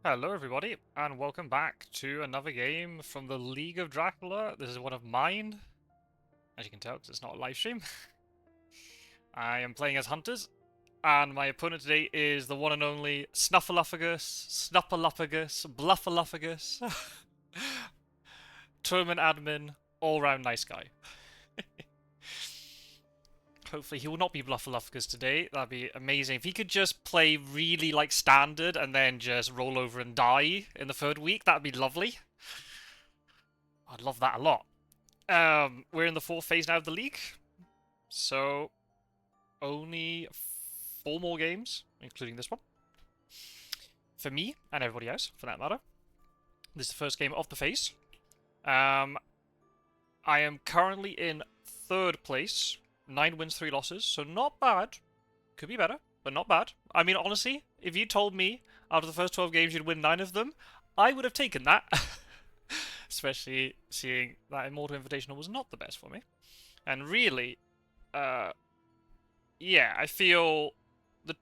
Hello everybody, and welcome back to another game from the League of Dracula. This is one of mine, as you can tell, because it's not a live stream. I am playing as hunters, and my opponent today is the one and only Snuffaluffagus, Bluffaluffagus, tournament admin, all-round nice guy. Hopefully he will not be Bluffaluffagus today. That'd be amazing. If he could just play really like standard and then just roll over and die in the third week, that'd be lovely. I'd love that a lot. We're in the fourth phase now of the league, so only 4 more games, including this one. For me, and everybody else, for that matter. This is the first game of the phase. I am currently in 3rd place, 9 wins, 3 losses, so not bad. Could be better, but not bad. I mean, honestly, if you told me out of the first 12 games you'd win 9 of them, I would have taken that. Especially seeing that Immortal Invitational was not the best for me. And really, yeah, I feel the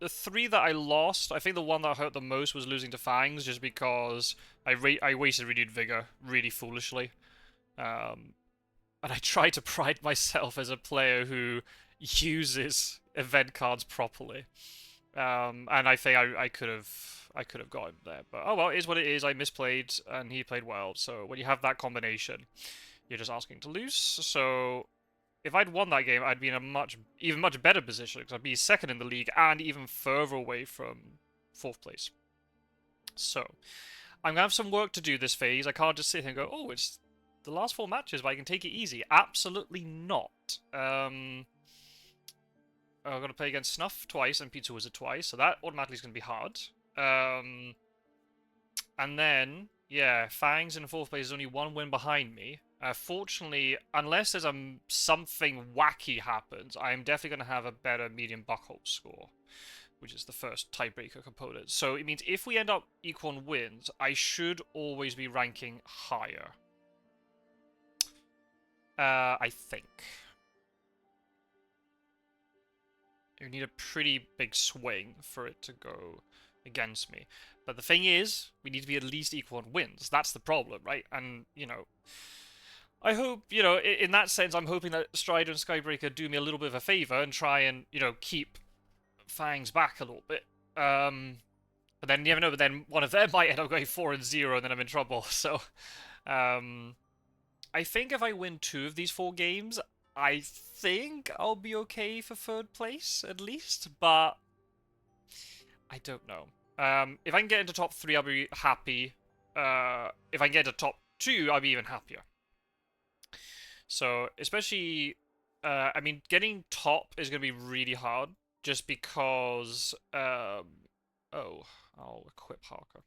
3 that I lost, I think the one that hurt the most was losing to Fangs, just because I wasted renewed vigor really foolishly. And I try to pride myself as a player who uses event cards properly. And I think I could have got him there, but oh well, it is what it is. I misplayed, and he played well. So when you have that combination, you're just asking to lose. So if I'd won that game, I'd be in a even much better position because I'd be 2nd in the league and even further away from 4th place. So I'm gonna have some work to do this phase. I can't just sit here and go, oh, it's the last 4 matches, but I can take it easy. Absolutely not. I'm going to play against Snuff twice and Pizza Wizard twice, so that automatically is going to be hard. And then, yeah, Fangs in 4th place is only 1 win behind me. Fortunately, unless there's something wacky happens, I'm definitely going to have a better medium buckhold score, which is the first tiebreaker component. So it means if we end up equal on wins, I should always be ranking higher. I think. You need a pretty big swing for it to go against me. But the thing is, we need to be at least equal on wins. That's the problem, right? And, you know, I hope, you know, in that sense, I'm hoping that Strider and Skybreaker do me a little bit of a favor and try and, you know, keep Fangs back a little bit. But then, you never know, but then one of them might end up going 4-0 and then I'm in trouble. So, I think if I win 2 of these 4 games, I think I'll be okay for 3rd place, at least, but I don't know. If I can get into top 3, I'll be happy. If I can get into top 2, I'll be even happier. So, especially, I mean, getting top is going to be really hard, just because, oh, I'll equip Harker.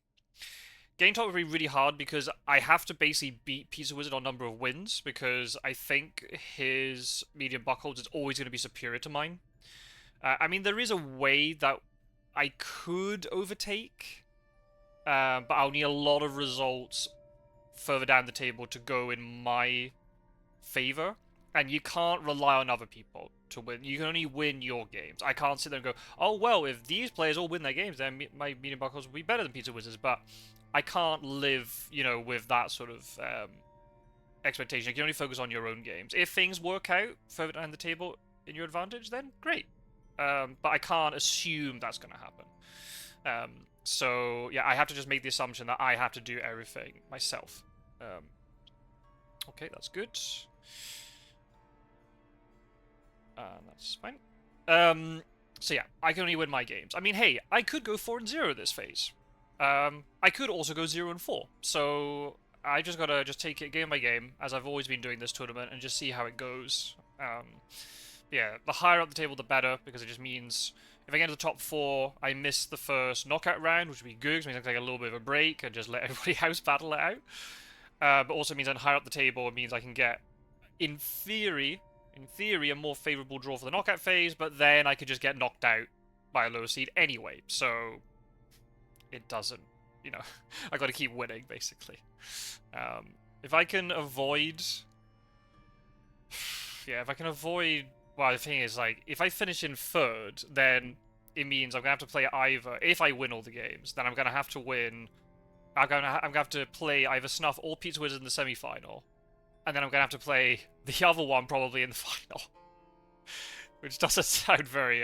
Getting top would be really hard because I have to basically beat Pizza Wizard on number of wins because I think his medium buckholds is always going to be superior to mine. I mean, there is a way that I could overtake, but I'll need a lot of results further down the table to go in my favor. And you can't rely on other people to win. You can only win your games. I can't sit there and go, oh, well, if these players all win their games, then my medium buckholds will be better than Pizza Wizards, but I can't live, you know, with that sort of expectation. You can only focus on your own games. If things work out further down the table in your advantage, then great. But I can't assume that's going to happen. So, yeah, I have to just make the assumption that I have to do everything myself. Okay, that's good. That's fine. So, yeah, I can only win my games. I mean, hey, I could go 4-0 this phase. I could also go 0-4, so I just gotta take it game by game, as I've always been doing this tournament, and just see how it goes. Yeah, the higher up the table, the better, because it just means if I get into the top 4, I miss the first knockout round, which would be good, because it means I can take a little bit of a break and just let everybody else battle it out. But also means I'm higher up the table, it means I can get, in theory, a more favourable draw for the knockout phase, but then I could just get knocked out by a lower seed anyway, so it doesn't, you know, I gotta keep winning, basically. If I can avoid... Yeah, if I can avoid... Well, the thing is, like, if I finish in 3rd, then it means I'm gonna have to play either. If I win all the games, then I'm gonna have to win. I'm gonna have to play either Snuff or Pizza Wizard in the semi-final, and then I'm gonna have to play the other one probably in the final, which doesn't sound very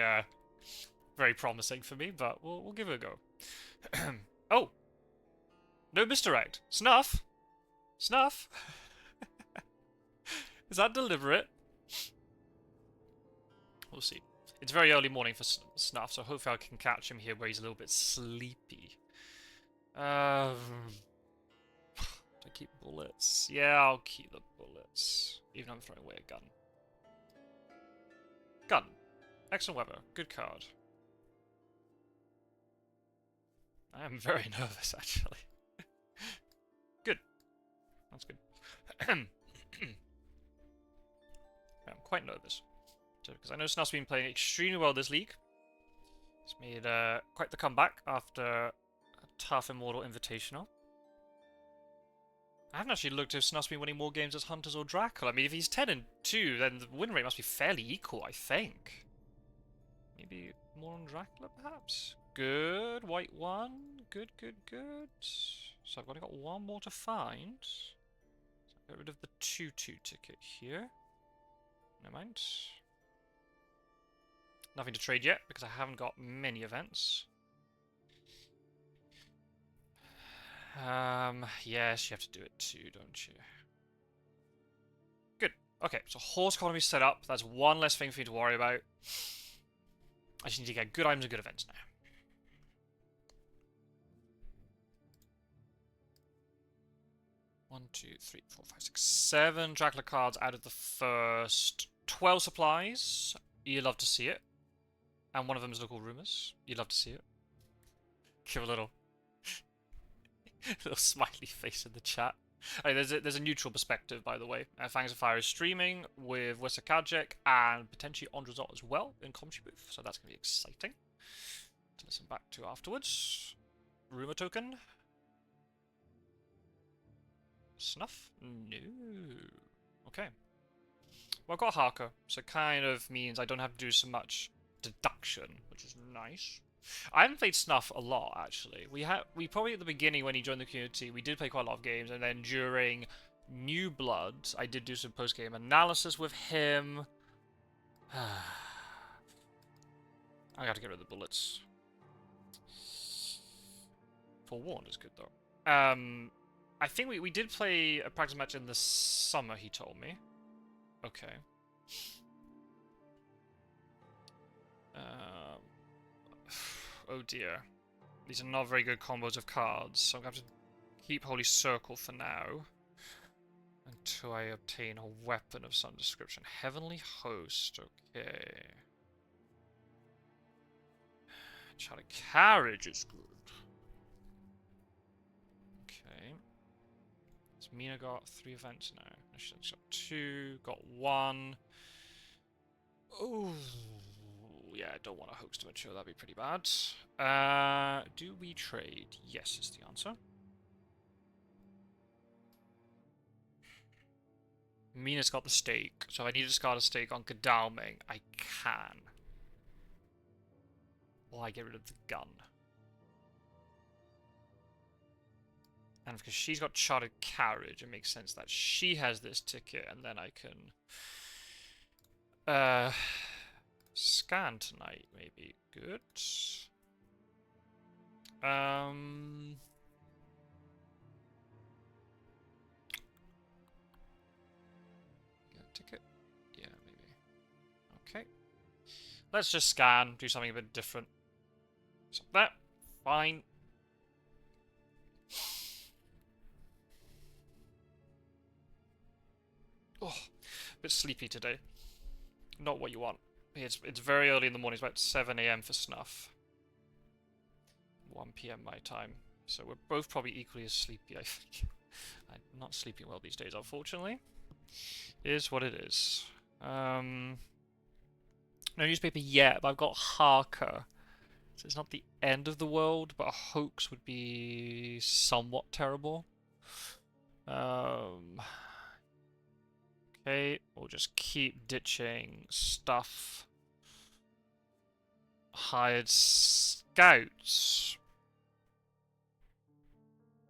very promising for me. But we'll give it a go. Oh, no misdirect. Snuff, Snuff. Is that deliberate? We'll see. It's very early morning for Snuff, so hopefully I can catch him here where he's a little bit sleepy. Do I keep bullets? Yeah, I'll keep the bullets. Even though I'm throwing away a gun. Gun. Excellent weather. Good card. I am very nervous, actually. Good. That's good. I'm quite nervous. Because I know Snuff's been playing extremely well this league. He's made quite the comeback after a tough Immortal Invitational. I haven't actually looked if Snuff's been winning more games as Hunters or Dracula. I mean, if he's 10-2, then the win rate must be fairly equal, I think. Maybe more on Dracula, perhaps? Good, white one. Good, good, good. So I've only got one more to find. So I'll get rid of the 2-2 ticket here. Never mind. Nothing to trade yet, because I haven't got many events. Yes, you have to do it too, don't you? Good. Okay, so horse economy set up. That's one less thing for you to worry about. I just need to get good items and good events now. One, two, three, four, five, six, 7 Dracula cards out of the first 12 supplies. You love to see it. And one of them is Local Rumors. You love to see it. Give a little smiley face in the chat. Oh, there's a neutral perspective, by the way. Fangs of Fire is streaming with Wisakajek and potentially Andrazot as well in commentary booth, so that's going to be exciting to listen back to afterwards. Rumor token. Snuff? No. Okay. Well, I've got Harker, so it kind of means I don't have to do so much deduction, which is nice. I haven't played Snuff a lot, actually. We probably at the beginning when he joined the community, we did play quite a lot of games, and then during New Blood, I did do some post-game analysis with him. I gotta get rid of the bullets. Forewarned is good, though. I think we did play a practice match in the summer, he told me. Okay. Oh dear. These are not very good combos of cards, so I'm going to have to keep Holy Circle for now. Until I obtain a weapon of some description. Heavenly Host, okay. Charter Carriage is good. Okay. So Mina got 3 events now. She's got 2, got 1. Ooh. Yeah, I don't want a host to mature, that'd be pretty bad. Do we trade? Yes is the answer. Mina's got the stake, so if I need to discard a stake on Godalming, I can. Or I get rid of the gun. And because she's got Chartered Carriage, it makes sense that she has this ticket, and then I can... scan tonight, maybe. Good. Get a ticket? Yeah, maybe. Okay. Let's just scan, do something a bit different. So that, fine. Oh, a bit sleepy today. Not what you want. It's very early in the morning. It's about 7 AM for Snuff. 1 PM my time. So we're both probably equally as sleepy, I think. I'm not sleeping well these days, unfortunately. It is what it is. No newspaper yet, but I've got Harker. So it's not the end of the world, but a hoax would be somewhat terrible. Okay, we'll just keep ditching stuff. Hired scouts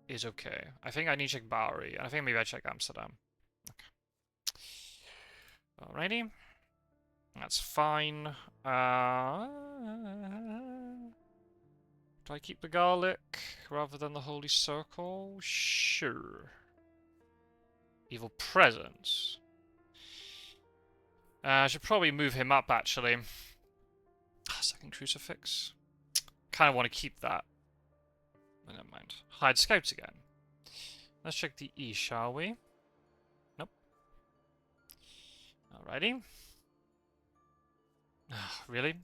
is okay. I think I need to check Bari. I think maybe I check Amsterdam. Okay. Alrighty. That's fine. Do I keep the garlic rather than the holy circle? Sure. Evil presence. I should probably move him up, actually. Second crucifix. Kind of want to keep that. Never mind. Hide scouts again. Let's check the E, shall we? Nope. Alrighty. Really?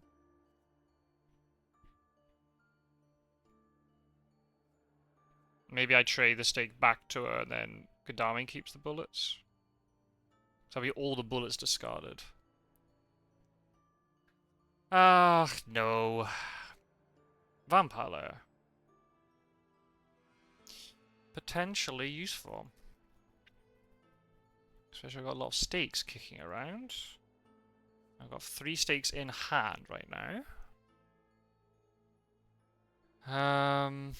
Maybe I trade the stake back to her and then Godalming keeps the bullets. So that'll be all the bullets discarded. Ah, no. Vampire Lair. Potentially useful. Especially I've got a lot of stakes kicking around. I've got 3 stakes in hand right now. I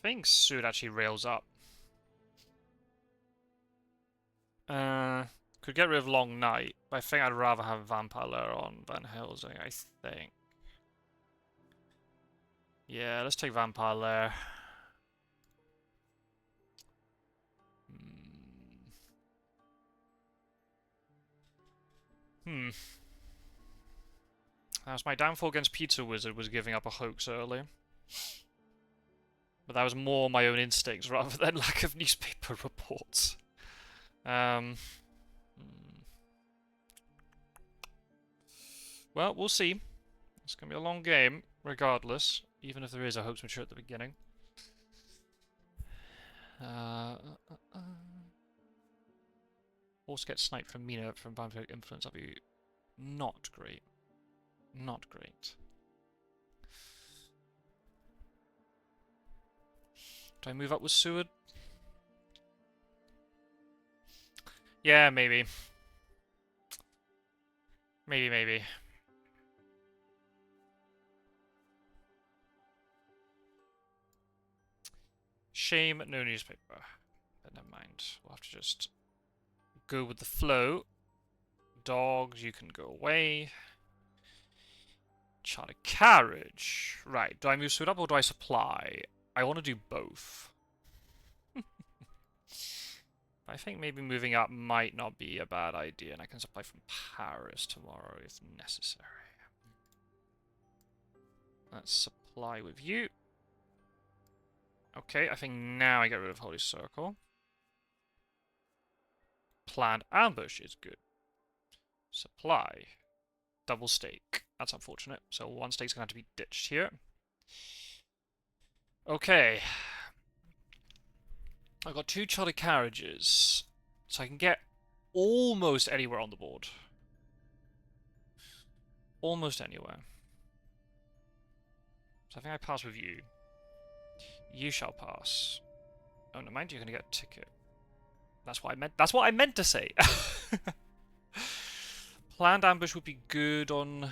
think Suit actually rails up. Could get rid of Long Night, but I think I'd rather have Vampire Lair on Van Helsing, I think. Yeah, let's take Vampire Lair. As my downfall against Pizza Wizard was giving up a hoax early. But that was more my own instincts rather than lack of newspaper reports. Well, we'll see. It's going to be a long game, regardless. Even if there is a hoax mature at the beginning. Horse gets sniped from Mina from Vampiric Influence. That'd be not great. Not great. Do I move up with Seward? Yeah, maybe. Maybe. Shame, no newspaper. But never mind. We'll have to just go with the flow. Dogs, you can go away. Chartered carriage. Right, do I move Seward up or do I supply? I want to do both. I think maybe moving up might not be a bad idea, and I can supply from Paris tomorrow if necessary. Let's supply with you. Okay, I think now I get rid of Holy Circle. Planned ambush is good. Supply. Double stake. That's unfortunate. So 1 stake's going to have to be ditched here. Okay. I've got 2 chartered carriages. So I can get almost anywhere on the board. Almost anywhere. So I think I pass with you. You shall pass. Oh, no, mind you're gonna get a ticket. That's what I meant. That's what I meant to say. Planned ambush would be good on.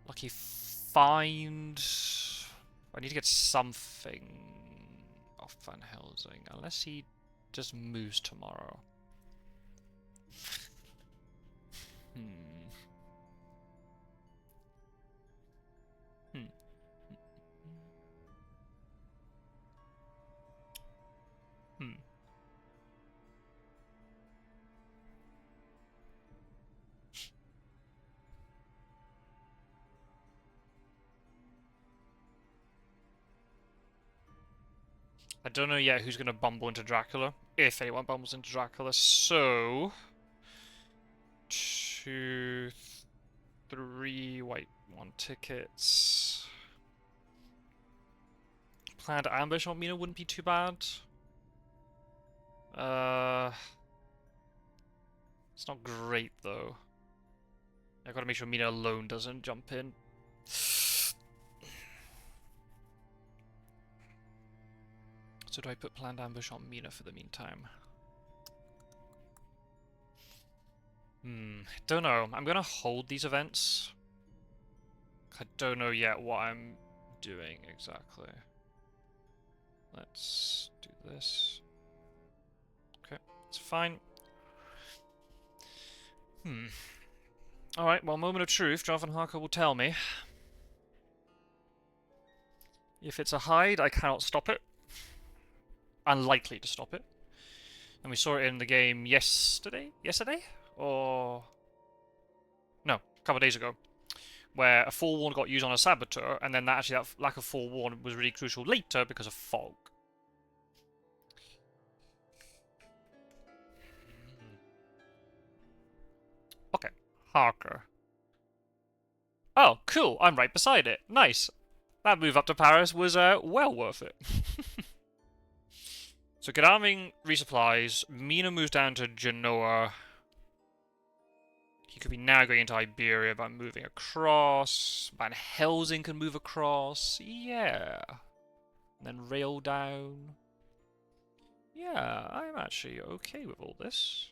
Lucky find. I need to get something off Van Helsing, unless he just moves tomorrow. I don't know yet who's going to bumble into Dracula, if anyone bumbles into Dracula, so 2, 3 white 1 tickets. Planned ambush on Mina wouldn't be too bad. It's not great though. I've got to make sure Mina alone doesn't jump in. So do I put planned ambush on Mina for the meantime? Don't know. I'm gonna hold these events. I don't know yet what I'm doing exactly. Let's do this. Okay, it's fine. Alright, well, moment of truth. Jonathan Harker will tell me. If it's a hide, I cannot stop it. Unlikely to stop it. And we saw it in the game yesterday? Yesterday? Or... no, a couple of days ago. Where a forewarn got used on a saboteur, and then that lack of forewarn was really crucial later because of fog. Okay, Harker. Oh, cool, I'm right beside it. Nice. That move up to Paris was well worth it. So Godalming resupplies, Mina moves down to Genoa. He could be now going into Iberia by moving across. Van Helsing can move across. Yeah. And then rail down. Yeah, I'm actually okay with all this.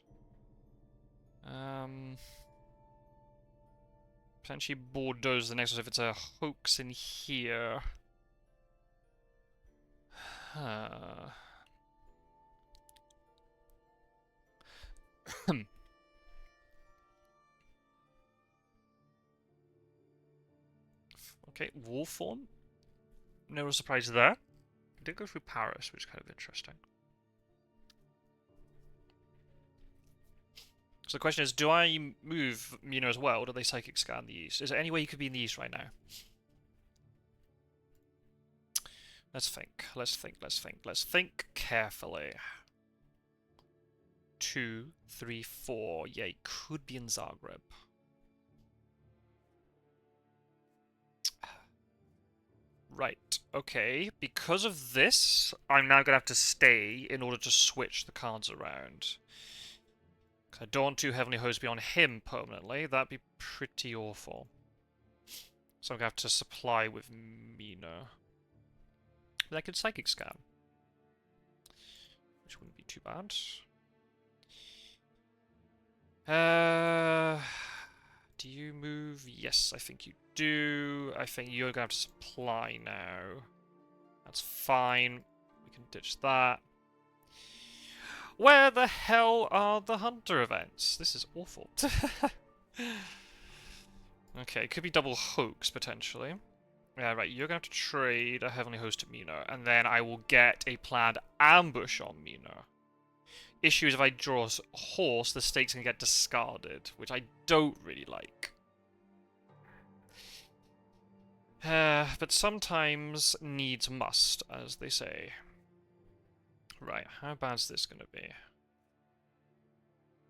Potentially Bordeaux's the next one if it's a hoax in here. Okay, wolf form. No surprise there. I did go through Paris, which is kind of interesting. So the question is, do I move Mina as well, or do they psychic scan the east? Is there any way you could be in the east right now? Let's think, let's think, let's think, let's think carefully. 2, 3, 4. Yeah, he could be in Zagreb. Right, okay. Because of this, I'm now going to have to stay in order to switch the cards around. I don't want two Heavenly Hosts be on him permanently. That'd be pretty awful. So I'm going to have to supply with Mina. But I could Psychic Scan. Which wouldn't be too bad. Do you move? Yes, I think you do. I think you're going to have to supply now. That's fine. We can ditch that. Where the hell are the Hunter events? This is awful. Okay, it could be double hoax, potentially. Yeah, right, you're going to have to trade a Heavenly Host to Mina, and then I will get a planned ambush on Mina. Issue is if I draw a horse, the stakes can get discarded, which I don't really like. But sometimes needs must, as they say. Right, how bad's this going to be?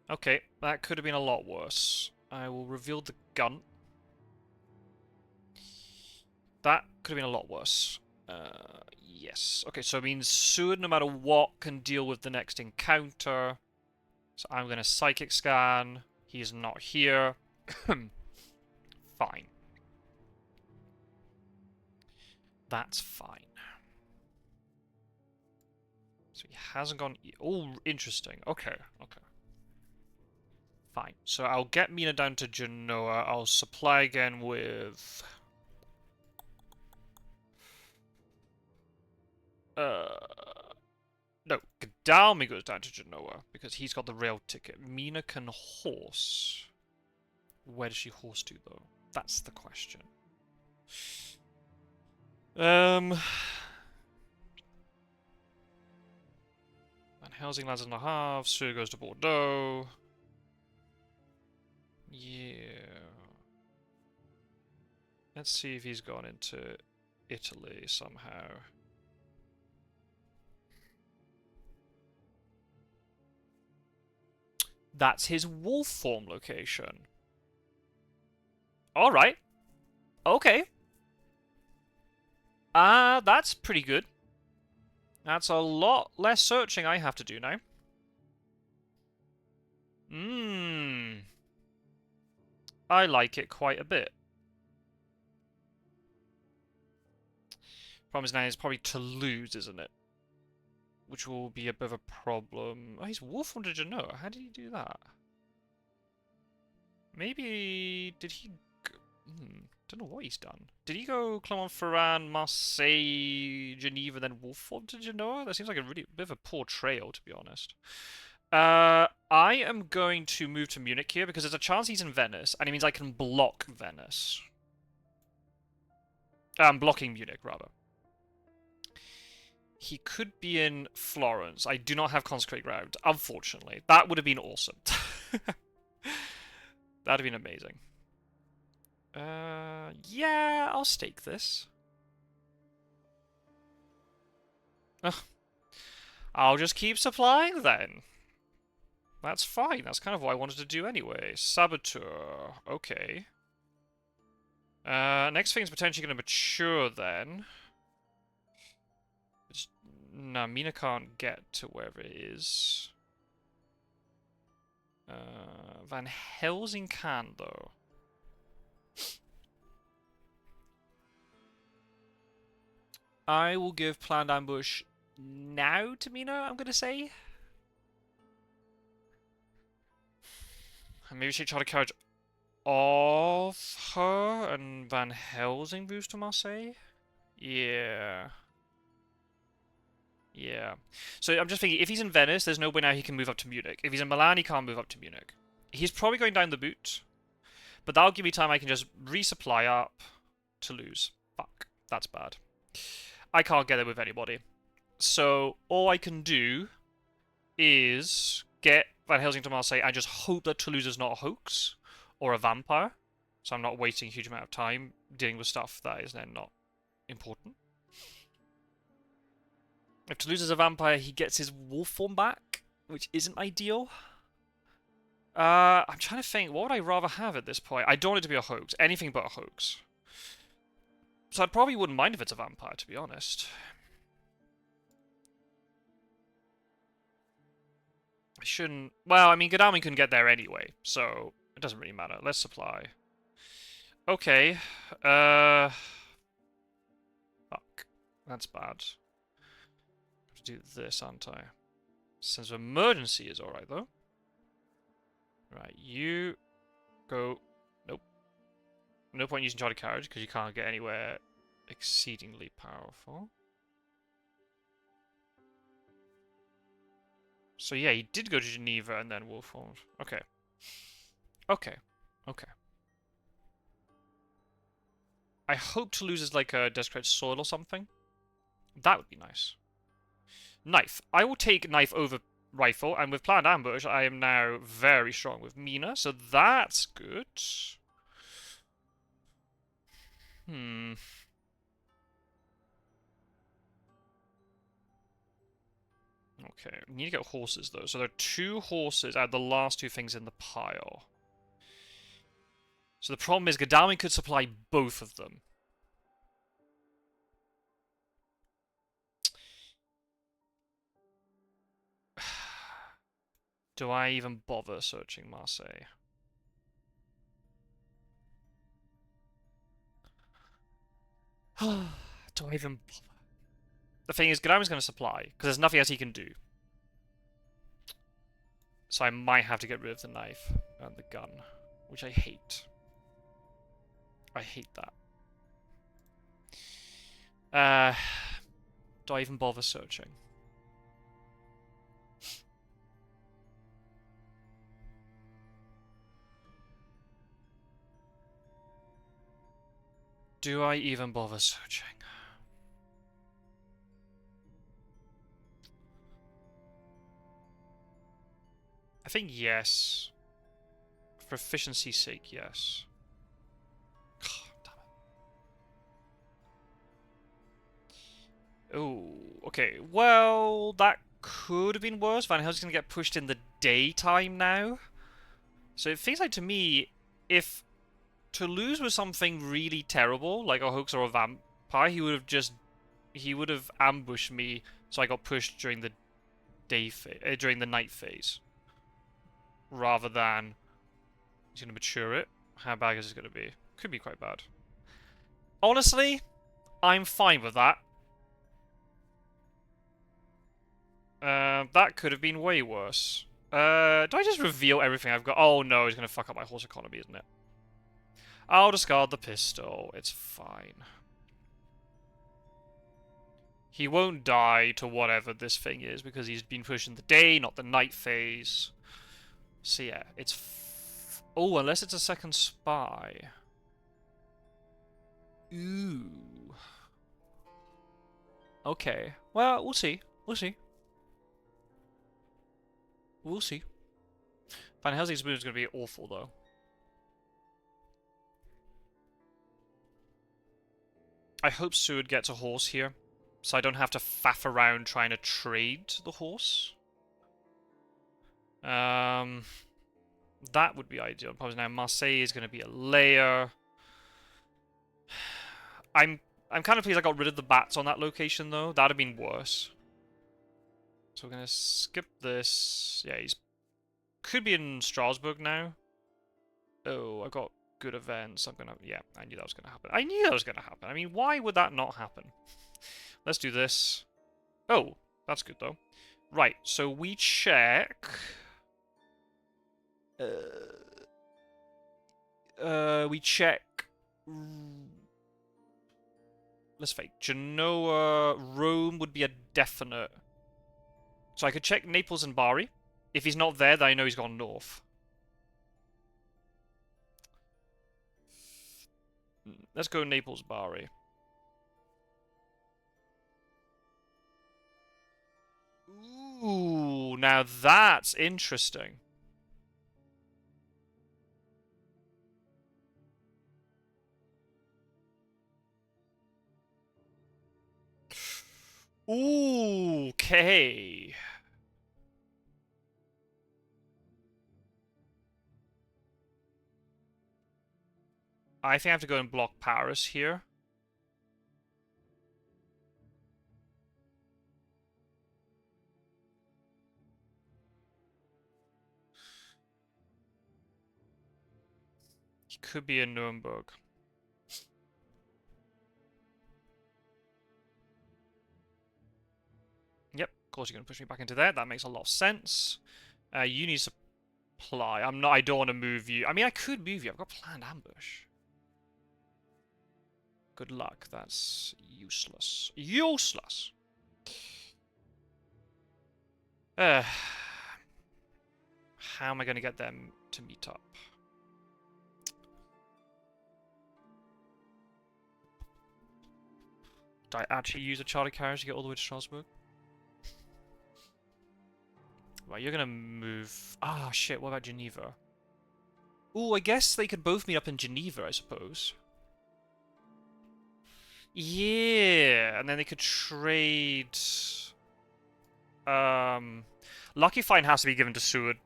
Okay, that could have been a lot worse. I will reveal the gun. That could have been a lot worse. Yes. Okay, so it means Seward, no matter what, can deal with the next encounter. So I'm going to Psychic Scan. He's not here. Fine. That's fine. So he hasn't gone... Oh, interesting. Okay, okay. Fine. So I'll get Mina down to Genoa. I'll supply again with... No, Godalming goes down to Genoa because he's got the rail ticket. Mina can horse. Where does she horse to, though? That's the question. Van Helsing lands in the half. Sue goes to Bordeaux. Yeah. Let's see if he's gone into Italy somehow. That's his wolf form location. Alright. Okay. That's pretty good. That's a lot less searching I have to do now. I like it quite a bit. Problem is now it's probably Toulouse, isn't it? which will be a bit of a problem. Oh, he's Wolfhorn to Genoa. How did he do that? Maybe... Did he... Don't know what he's done. Did he go Clermont-Ferrand, Marseille, Geneva, then Wolfhorn to Genoa? That seems like a really bit of a poor trail, to be honest. I am going to move to Munich here because there's a chance he's in Venice, and it means I can block Venice. I'm blocking Munich, rather. He could be in Florence. I do not have Consecrate Ground, unfortunately. That would have been awesome. That'd have been amazing. Yeah, I'll stake this. Ugh. I'll just keep supplying then. That's fine. That's kind of what I wanted to do anyway. Saboteur. Okay. Next thing's potentially going to mature then. No, Mina can't get to wherever it is. Van Helsing can, though. I will give Planned Ambush now to Mina, I'm going to say. And maybe she try to carriage off her and Van Helsing moves to Marseille? Yeah. Yeah. So I'm just thinking, if he's in Venice, there's no way now he can move up to Munich. If he's in Milan, he can't move up to Munich. He's probably going down the boot. But that'll give me time I can just resupply up to lose. Fuck. That's bad. I can't get it with anybody. So all I can do is get Van Helsing to Marseille and just hope that Toulouse is not a hoax or a vampire. So I'm not wasting a huge amount of time dealing with stuff that is then not important. If Toulouse is a vampire, he gets his wolf form back, which isn't ideal. I'm trying to think, what would I rather have at this point? I don't want it to be a hoax. Anything but a hoax. So I probably wouldn't mind if it's a vampire, to be honest. I shouldn't... Well, I mean, Godalming couldn't get there anyway, so it doesn't really matter. Let's supply. Okay. Fuck. That's bad. Do this, aren't I? Sense of emergency is alright, though. Right, you go... Nope. No point using charter carriage, because you can't get anywhere exceedingly powerful. So yeah, he did go to Geneva and then Wolfhorn. Okay. Okay. Okay. I hope Toulouse is like a Desecrated Soil or something. That would be nice. Knife. I will take knife over rifle, and with Planned Ambush, I am now very strong with Mina, so that's good. Okay, we need to get horses, though. So there are 2 horses out of the last 2 things in the pile. So the problem is Godalming could supply both of them. Do I even bother searching Marseille? Do I even bother? The thing is, Godalming's going to supply, because there's nothing else he can do. So I might have to get rid of the knife and the gun, which I hate. I hate that. Do I even bother searching? Do I even bother searching? I think yes. For efficiency's sake, yes. Damn it. Oh, okay. Well, that could have been worse. Van Helsing's gonna get pushed in the daytime now. So it feels like to me, if Toulouse was something really terrible, like a hoax or a vampire, he would have ambushed me, so I got pushed during the during the night phase, rather than he's gonna mature it. How bad is it gonna be? Could be quite bad. Honestly, I'm fine with that. That could have been way worse. Do I just reveal everything I've got? Oh no, he's gonna fuck up my horse economy, isn't it? I'll discard the pistol. It's fine. He won't die to whatever this thing is because he's been pushing the day, not the night phase. So yeah, it's... oh, unless it's a second spy. Ooh. Okay. Well, we'll see. We'll see. We'll see. Van Helsing's move is going to be awful, though. I hope Seward gets a horse here, so I don't have to faff around trying to trade the horse. That would be ideal. Probably now Marseille is going to be a layer. I'm kind of pleased I got rid of the bats on that location, though. That'd have been worse. So we're going to skip this. Yeah, he's... could be in Strasbourg now. Oh, I got good events. I'm gonna... yeah, I knew that was gonna happen. I knew that was gonna happen. I mean, why would that not happen? Let's do this. Oh, that's good, though. Right, so we check... we check... let's fake. Genoa, Rome would be a definite. So I could check Naples and Bari. If he's not there, then I know he's gone north. Let's go Naples, Bari. Ooh, now that's interesting. Ooh, okay. I think I have to go and block Paris here. He could be in Nuremberg. Yep, of course you're going to push me back into there. That makes a lot of sense. You need supply. I don't want to move you. I mean, I could move you. I've got planned ambush. Good luck. That's useless. Useless! How am I going to get them to meet up? Do I actually use a charter carriage to get all the way to Strasbourg? Right, you're gonna move... ah, shit, what about Geneva? Ooh, I guess they could both meet up in Geneva, I suppose. Yeah, and then they could trade... Lucky Find has to be given to Seward.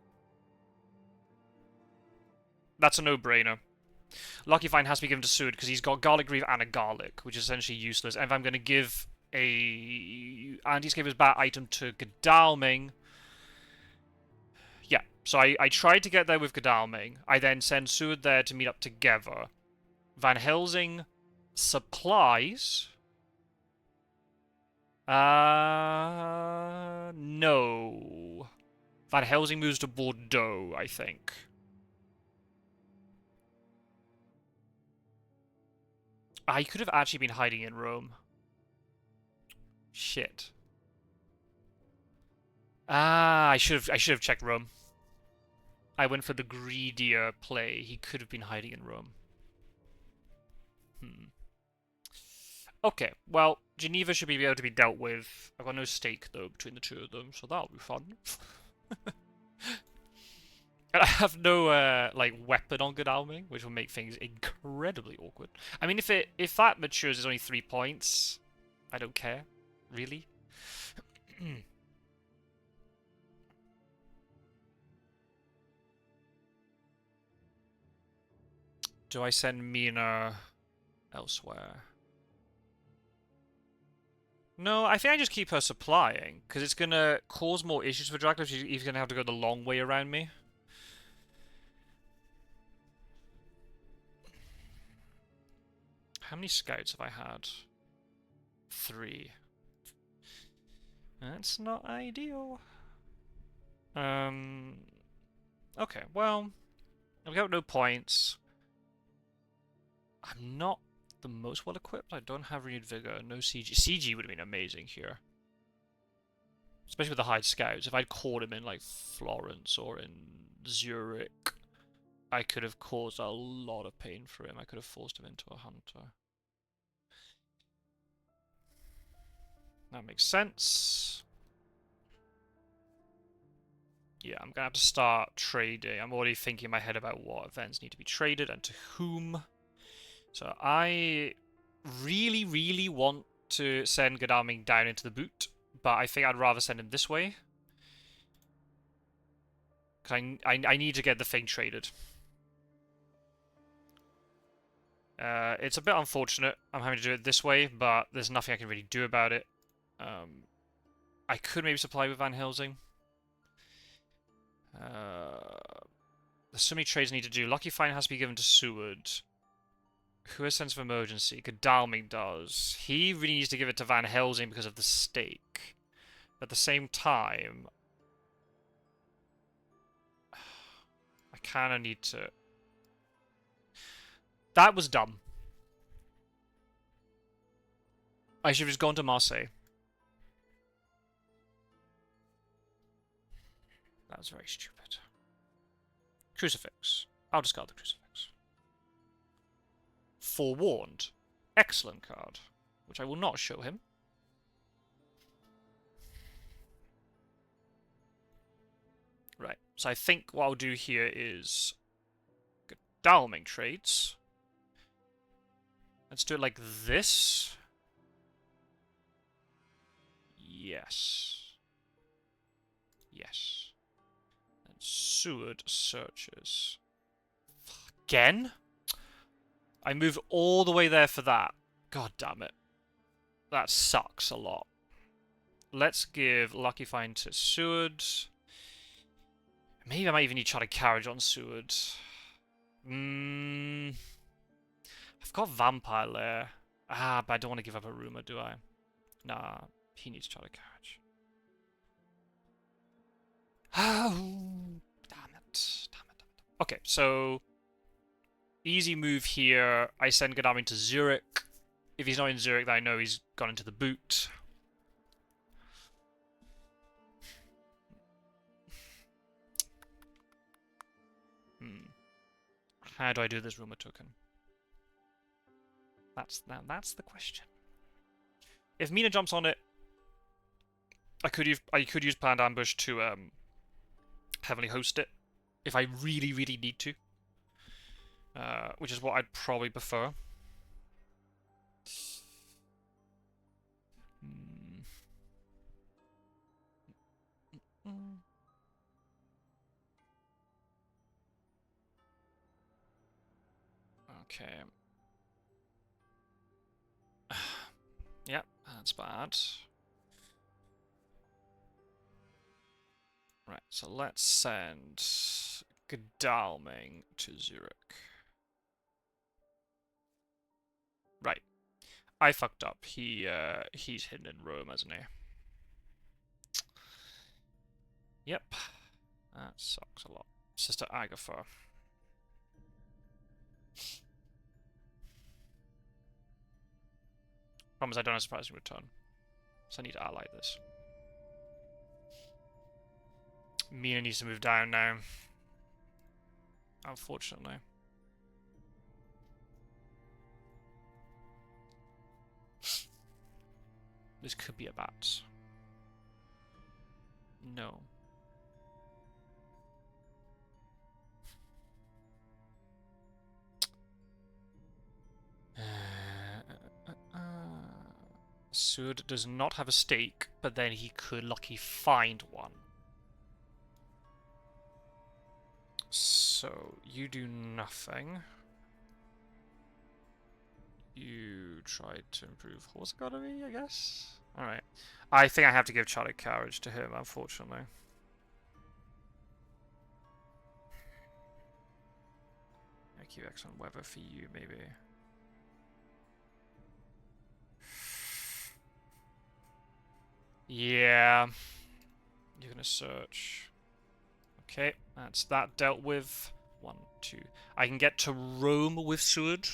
That's a no-brainer. Lucky Find has to be given to Seward because he's got Garlic Greave and a Garlic, which is essentially useless. And if I'm going to give a anti-escaper's bat item to Godalming... yeah, so I tried to get there with Godalming. I then send Seward there to meet up together. Van Helsing supplies... no. Van Helsing moves to Bordeaux, I think. I could have actually been hiding in Rome. Shit. Ah, I should have checked Rome. I went for the greedier play. He could have been hiding in Rome. Okay, well, Geneva should be able to be dealt with. I've got no stake, though, between the two of them, so that'll be fun. And I have no, like, weapon on Godalming, which will make things incredibly awkward. I mean, if that matures is only 3 points, I don't care, really. Do I send Mina elsewhere? No, I think I just keep her supplying, because it's going to cause more issues for Dracula if she's going to have to go the long way around me. How many scouts have I had? 3. That's not ideal. Okay, well, I've got no points. I'm not the most well equipped. I don't have renewed vigor, no CG. CG would have been amazing here. Especially with the hide scouts. If I'd caught him in like Florence or in Zurich, I could have caused a lot of pain for him. I could have forced him into a hunter. That makes sense. Yeah, I'm gonna have to start trading. I'm already thinking in my head about what events need to be traded and to whom. So I really, really want to send Godalming down into the boot, but I think I'd rather send him this way. Because I need to get the thing traded. It's a bit unfortunate I'm having to do it this way, but there's nothing I can really do about it. I could maybe supply with Van Helsing. There's so many trades I need to do. Lucky Find has to be given to Seward. Who has sense of emergency? Godalming does. He really needs to give it to Van Helsing because of the stake. At the same time, I kind of need to... That was dumb. I should have just gone to Marseille. That was very stupid. Crucifix. I'll discard the crucifix. Forewarned. Excellent card. Which I will not show him. Right. So I think what I'll do here is... Godalming trades. Let's do it like this. Yes. Yes. And Seward searches. Again? I moved all the way there for that. God damn it. That sucks a lot. Let's give Lucky Find to Seward. Maybe I might even need Chartered Carriage on Seward. I've got Vampire Lair. Ah, but I don't want to give up a rumour, do I? Nah, he needs Chartered Carriage. Oh, damn it. Okay, so easy move here. I send Godalming to Zurich. If he's not in Zurich, then I know he's gone into the boot. How do I do this rumour token? That's the question. If Mina jumps on it, I could use Planned Ambush to heavily host it if I really, really need to. Which is what I'd probably prefer. Okay. Yep, that's bad. Right, so let's send Godalming to Zurich. Right. I fucked up. He's hidden in Rome, hasn't he? Yep. That sucks a lot. Sister Agatha. Problem is I don't have surprising return. So I need to ally this. Mina needs to move down now. Unfortunately. This could be a bat. No. Seward does not have a stake, but then he could lucky find one. So, you do nothing. You tried to improve horse economy, I guess? Alright. I think I have to give Chartered Carriage to him, unfortunately. I keep excellent weather for you, maybe. Yeah. You're gonna search. Okay, that's that dealt with. 1, 2. I can get to Rome with Seward.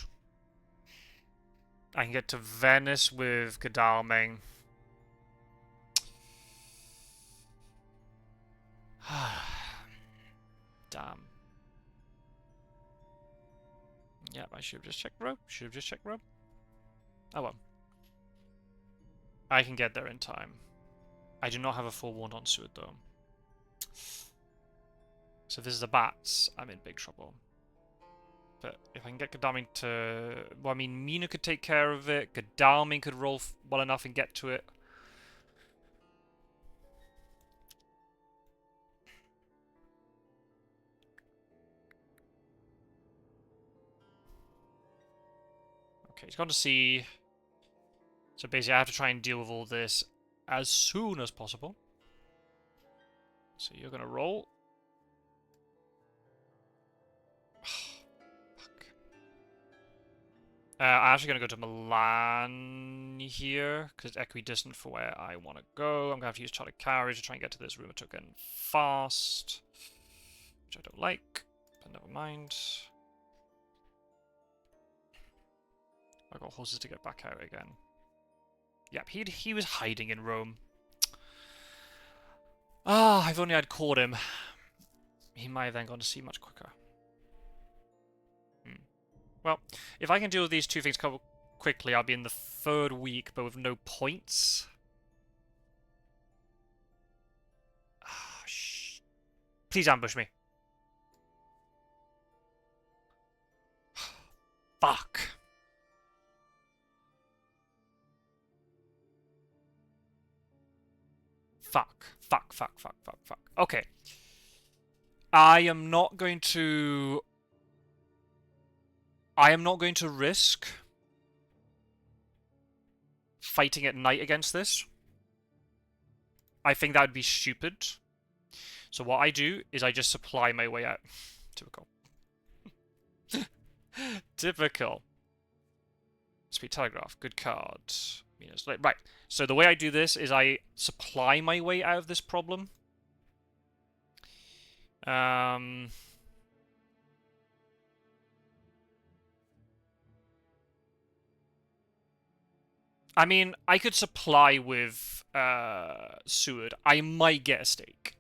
I can get to Venice with Godalming. Damn. Yep, I should have just checked Rome. Should have just checked Rome. Oh well. I can get there in time. I do not have a full one on Seward though. So if this is the bats, I'm in big trouble. But if I can get Godalming to... Well, I mean, Mina could take care of it. Godalming could roll well enough and get to it. Okay, he's gone to sea. So basically, I have to try and deal with all this as soon as possible. So you're going to roll. Fuck. I'm actually going to go to Milan here, because it's equidistant for where I want to go. I'm going to have to use chartered carriage to try and get to this rumour token fast. Which I don't like, but never mind. I've got horses to get back out again. Yep, he was hiding in Rome. Ah, if only I'd caught him. He might have then gone to sea much quicker. Well, if I can deal with these two things quickly, I'll be in the 3rd week, but with no points. Ah, please ambush me. Fuck. Fuck. Fuck, fuck, fuck, fuck, fuck. Okay. I am not going to risk fighting at night against this. I think that would be stupid. So what I do is I just supply my way out. Typical. Typical. Speed Telegraph. Good card. Right. So the way I do this is I supply my way out of this problem. I mean, I could supply with Seward. I might get a stake.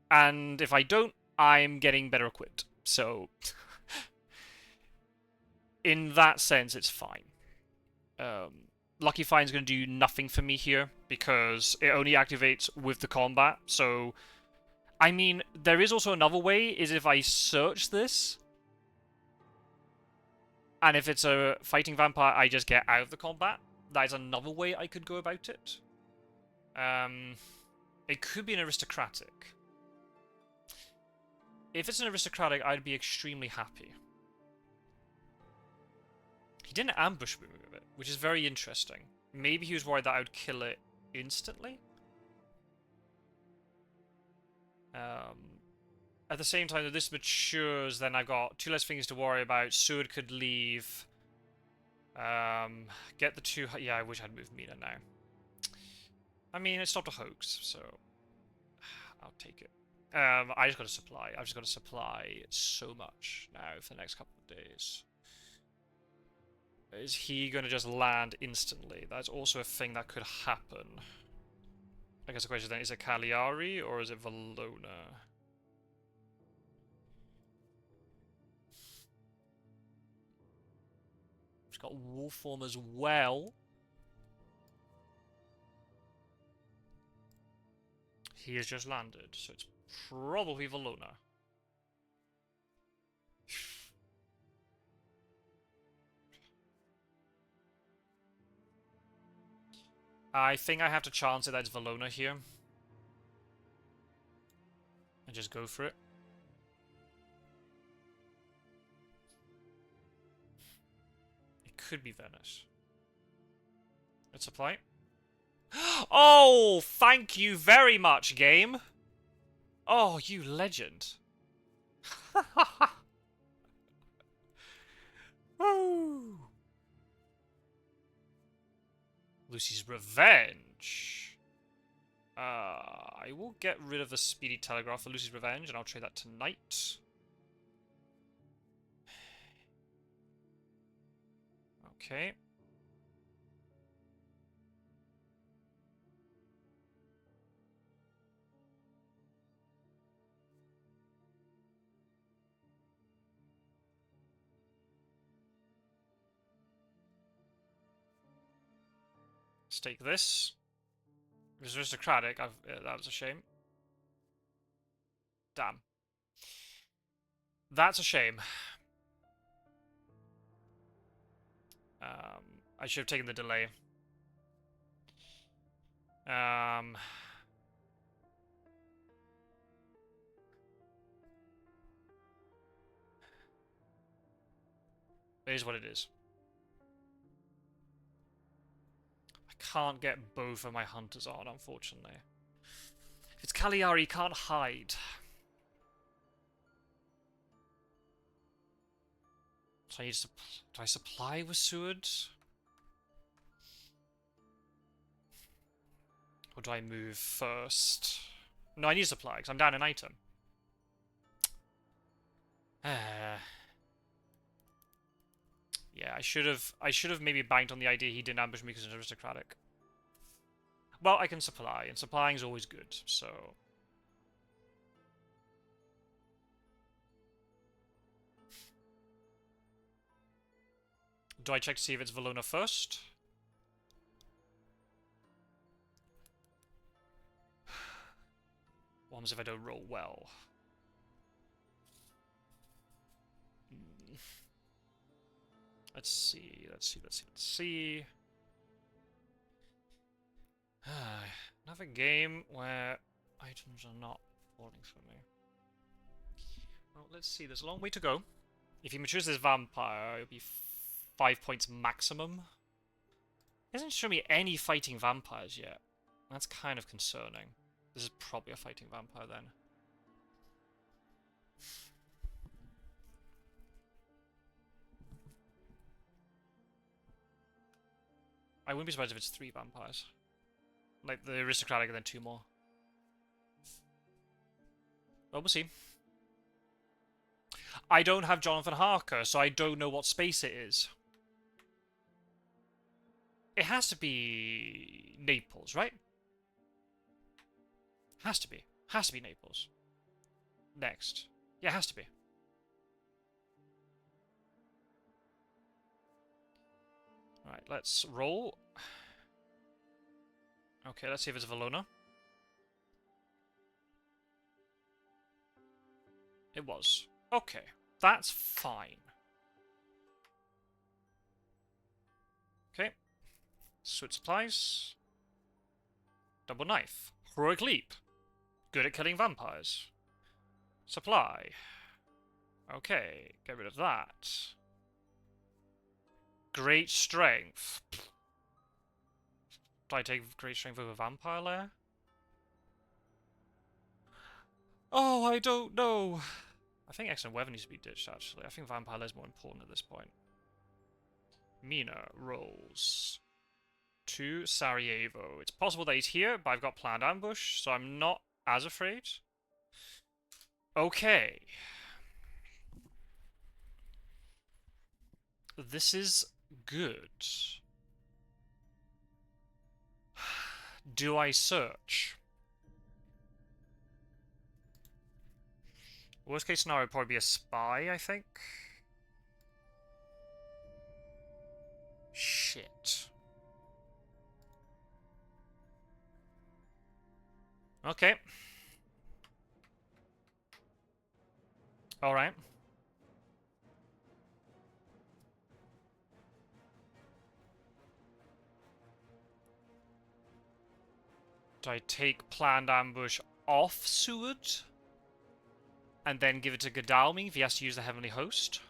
And if I don't, I'm getting better equipped. So, in that sense, it's fine. Lucky Find's going to do nothing for me here, because it only activates with the combat. So, I mean, there is also another way, is if I search this, and if it's a fighting vampire, I just get out of the combat. That is another way I could go about it. It could be an aristocratic. If it's an aristocratic, I'd be extremely happy. He didn't ambush me with it, which is very interesting. Maybe he was worried that I would kill it instantly. At the same time that this matures, then I've got 2 less things to worry about. Seward could leave. Get the 2... Yeah, I wish I'd moved Mina now. I mean, it's not a hoax, so... I'll take it. I just got to supply. I've just got to supply so much now for the next couple of days. Is he going to just land instantly? That's also a thing that could happen. I guess the question then, is it Cagliari or is it Valona? He's got Wolform as well. He has just landed, so it's probably Valona. I think I have to chance it that it's Valona here. And just go for it. It could be Venice. Let's apply. Oh, thank you very much, game. Oh, you legend. Woo! Lucy's Revenge. I will get rid of the Speedy Telegraph for Lucy's Revenge, and I'll trade that tonight. Okay. Let's take this. It was aristocratic. That was a shame. Damn. That's a shame. I should have taken the delay. It is what it is. I can't get both of my hunters on, unfortunately. If it's Cagliari, he can't hide. So I need to... Do I supply with Seward? Or do I move first? No, I need to supply, because I'm down an item. Yeah, I should have maybe banked on the idea he didn't ambush me because it's aristocratic. Well, I can supply, and supplying is always good, so... Do I check to see if it's Valona first? What happens if I don't roll well? Let's see. Another game where items are not falling for me. Well, let's see. There's a long way to go. If he matures this vampire, it'll be 5 points maximum. He hasn't shown me any fighting vampires yet. That's kind of concerning. This is probably a fighting vampire then. I wouldn't be surprised if it's 3 vampires. Like the aristocratic and then 2 more. Well, we'll see. I don't have Jonathan Harker, so I don't know what space it is. It has to be Naples, right? Has to be. Has to be Naples. Next. Yeah, it has to be. Alright, let's roll. Okay, let's see if it's Valona. It was. Okay, that's fine. Okay. Switch supplies. Double knife. Heroic leap. Good at killing vampires. Supply. Okay, get rid of that. Great strength. Do I take great strength over vampire lair? Oh, I don't know. I think excellent weapon needs to be ditched, actually. I think vampire lair is more important at this point. Mina rolls to Sarajevo. It's possible that he's here, but I've got planned ambush, so I'm not as afraid. Okay. This is good. Do I search? Worst case scenario would probably be a spy, I think. Shit. Okay. Alright. Do I take planned ambush off Seward? And then give it to Godalming if he has to use the Heavenly Host?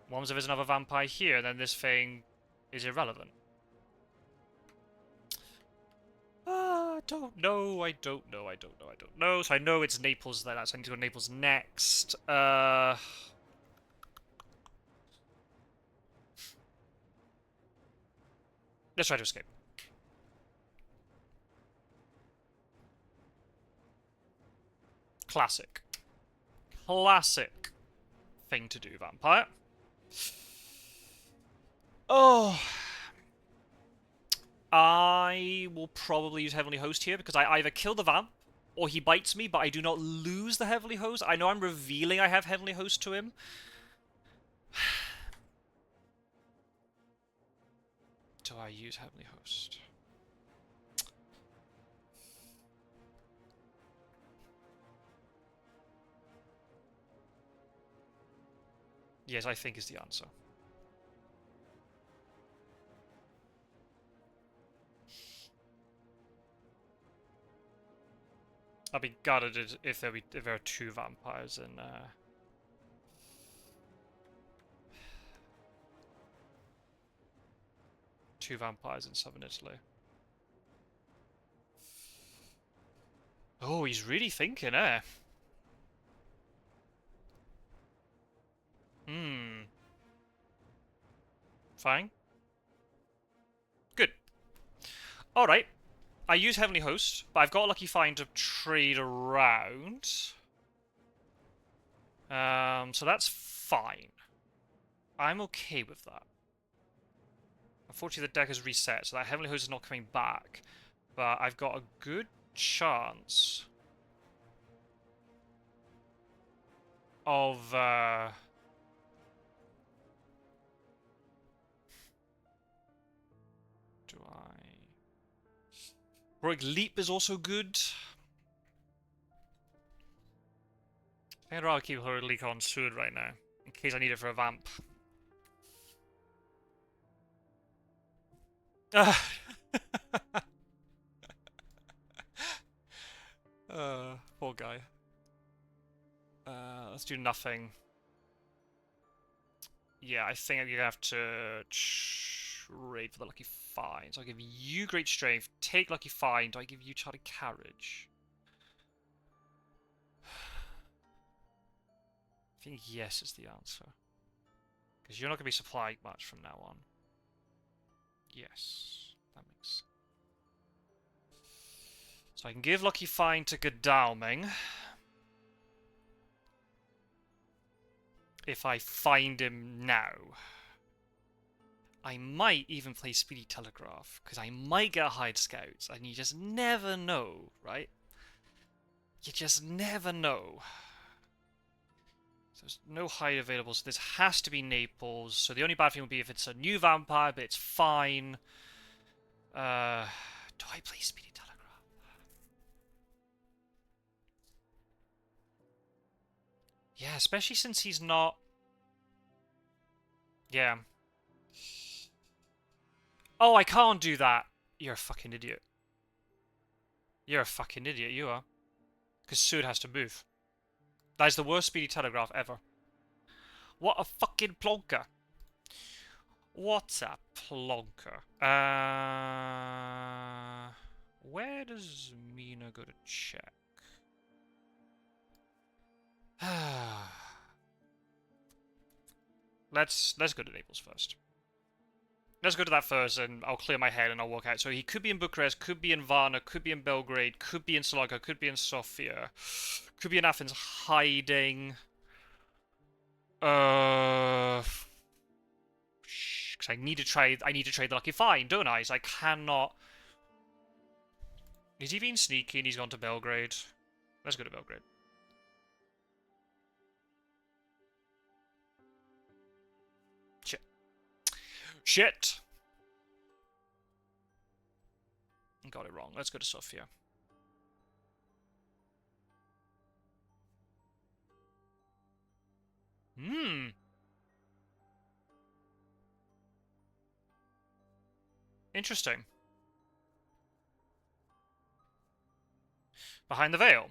What happens if there's another vampire here, then this thing is irrelevant? I don't know, I don't know. So I know it's Naples then, so I need to go to Naples next. Let's try to escape. Classic. Classic thing to do, vampire. Oh. I will probably use Heavenly Host here because I either kill the vamp or he bites me, but I do not lose the Heavenly Host. I know I'm revealing I have Heavenly Host to him. Do I use Heavenly Host? Yes, I think is the answer. I'll be gutted if there are two vampires in Southern Italy. Oh, he's really thinking, eh? Hmm. Fine. Good. Alright. I use Heavenly Host, but I've got a Lucky Find to trade around. So that's fine. I'm okay with that. Unfortunately, the deck has reset, so that Heavenly Host is not coming back. But I've got a good chance of... do I... Heroic Leap is also good. I think I'd rather keep Heroic Leap on Sword right now, in case I need it for a vamp. Poor guy. Let's do nothing. Yeah, I think I'm gonna have to trade for the Lucky Find. So I'll give you Great Strength, take Lucky Find, do I give you Charted Carriage? I think yes is the answer. Because you're not going to be supplied much from now on. Yes, that makes sense. So I can give Lucky Find to Godalming. If I find him now. I might even play Speedy Telegraph, because I might get a Hired Scouts, and you just never know, right? You just never know. So there's no hide available, so this has to be Naples. So the only bad thing would be if it's a new vampire, but it's fine. Do I play Speedy Telegraph? Yeah, especially since he's not... Yeah. Oh, I can't do that. You're a fucking idiot. You're a fucking idiot, you are. Because Sud has to move. That is the worst Speedy Telegraph ever. What a fucking plonker. What a plonker. Where does Mina go to check? Let's go to Naples first. Let's go to that first, and I'll clear my head and I'll walk out. So he could be in Bucharest, could be in Varna, could be in Belgrade, could be in Salonika, could be in Sofia, could be in Athens hiding. Because I need to trade the Lucky Find, don't I? So I cannot. Is he being sneaky and he's gone to Belgrade? Let's go to Belgrade. Shit. Shit! Got it wrong. Let's go to Sofia. Interesting. Behind the Veil.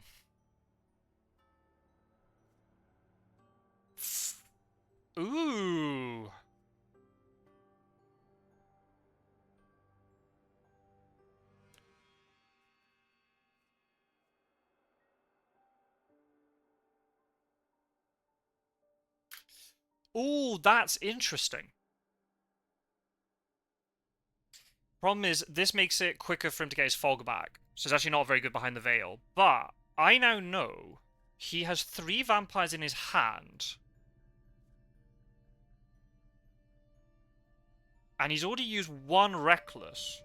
Ooh. Ooh, that's interesting. Problem is, this makes it quicker for him to get his fog back. So it's actually not very good behind the veil. But I now know He has 3 vampires in his hand. And he's already used 1 Reckless.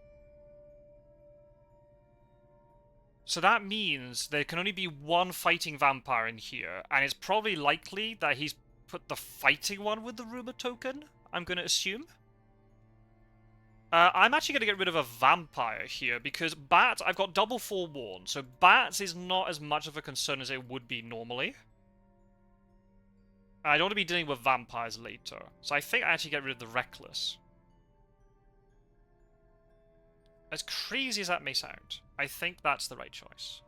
So that means there can only be 1 fighting vampire in here, and it's probably likely that he's put the fighting one with the rumor token, I'm going to assume. I'm actually going to get rid of a vampire here, because Bats, I've got double forewarned, so Bats is not as much of a concern as it would be normally. I don't want to be dealing with vampires later, so I think I actually get rid of the Reckless. As crazy as that may sound, I think that's the right choice.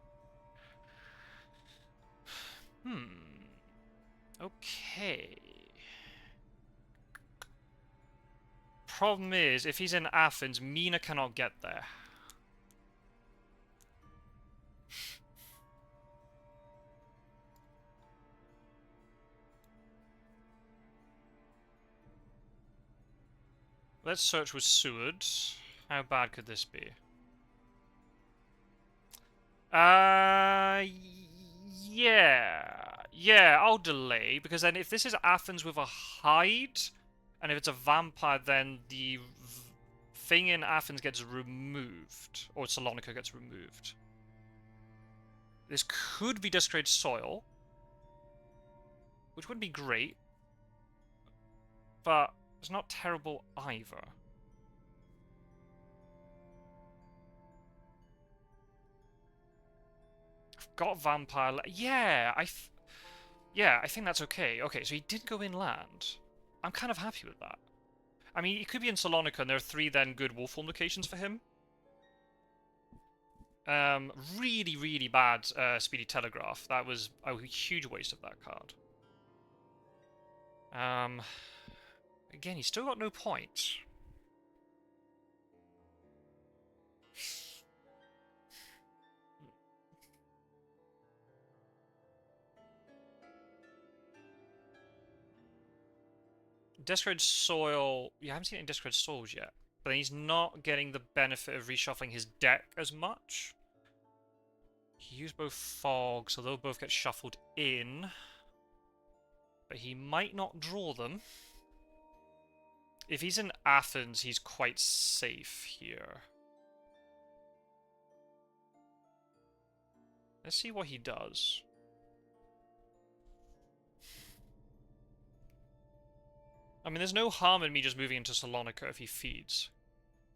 Okay. Problem is, if he's in Athens, Mina cannot get there. Let's search with Seward. How bad could this be? Yeah. Yeah, I'll delay, because then if this is Athens with a hide, and if it's a vampire, then the thing in Athens gets removed, or Salonica gets removed. This could be Desecrated Soil, which would be great, but it's not terrible either. I've got Vampire... Yeah, I think that's okay. Okay, so he did go inland. I'm kind of happy with that. I mean, he could be in Salonica, and there are 3 then good Wolfform locations for him. Really, really bad Speedy Telegraph. That was a huge waste of that card. Again, he's still got no points. Desecrated Soil... You haven't seen any Desecrated Souls yet. But then he's not getting the benefit of reshuffling his deck as much. He used both Fog, so they'll both get shuffled in. But he might not draw them. If he's in Athens, he's quite safe here. Let's see what he does. I mean, there's no harm in me just moving into Salonica if he feeds.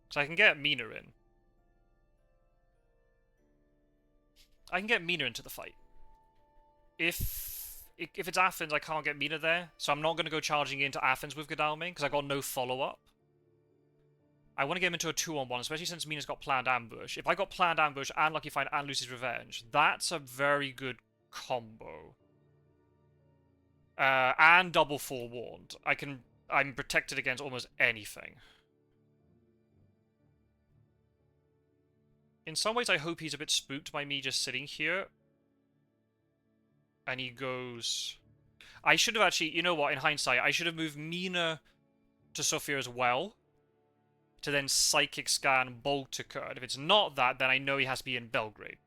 Because I can get Mina in. I can get Mina into the fight. If it's Athens, I can't get Mina there. So I'm not going to go charging into Athens with Godalming, because I got no follow-up. I want to get him into a 2-on-1, especially since Mina's got Planned Ambush. If I got Planned Ambush and Lucky Find and Lucy's Revenge, that's a very good combo. And double forewarned. I'm protected against almost anything. In some ways, I hope he's a bit spooked by me just sitting here. And he goes... I should have actually... You know what? In hindsight, I should have moved Mina to Sophia as well. To then Psychic Scan Baltica. And if it's not that, then I know he has to be in Belgrade.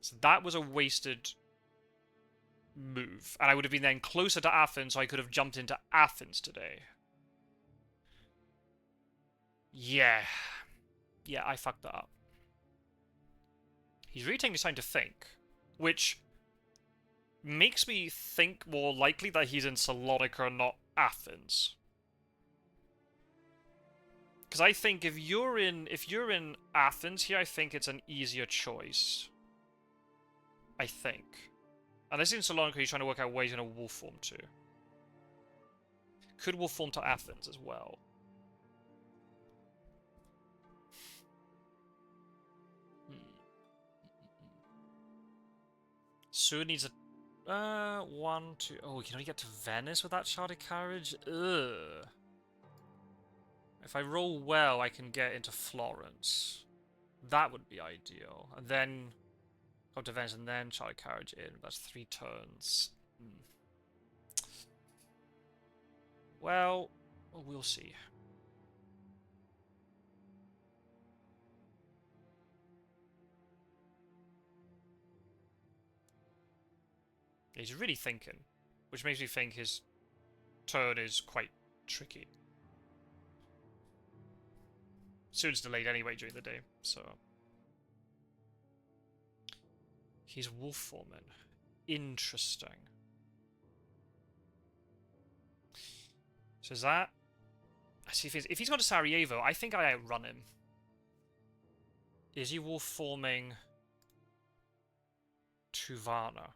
So that was a wasted move. And I would have been then closer to Athens, so I could have jumped into Athens today. Yeah. Yeah, I fucked that up. He's really taking his time to think. Which makes me think more likely that he's in Salonica, not Athens. Because I think if you're in Athens here, I think it's an easier choice. I think. Unless in Salonica, he's trying to work out where he's going to wolf form to. Could wolf form to Athens as well. Soon needs a... 1, 2... Oh, we can only get to Venice with that Sharded Carriage? Ugh. If I roll well, I can get into Florence. That would be ideal. And then go to Venice and then Sharded Carriage in. That's 3 turns. Well, we'll see. He's really thinking, which makes me think his turn is quite tricky. Soon's delayed anyway during the day, so... He's wolf foreman. Interesting. So is that... I see if he's gone to Sarajevo, I think I outrun him. Is he wolf forming to Varna?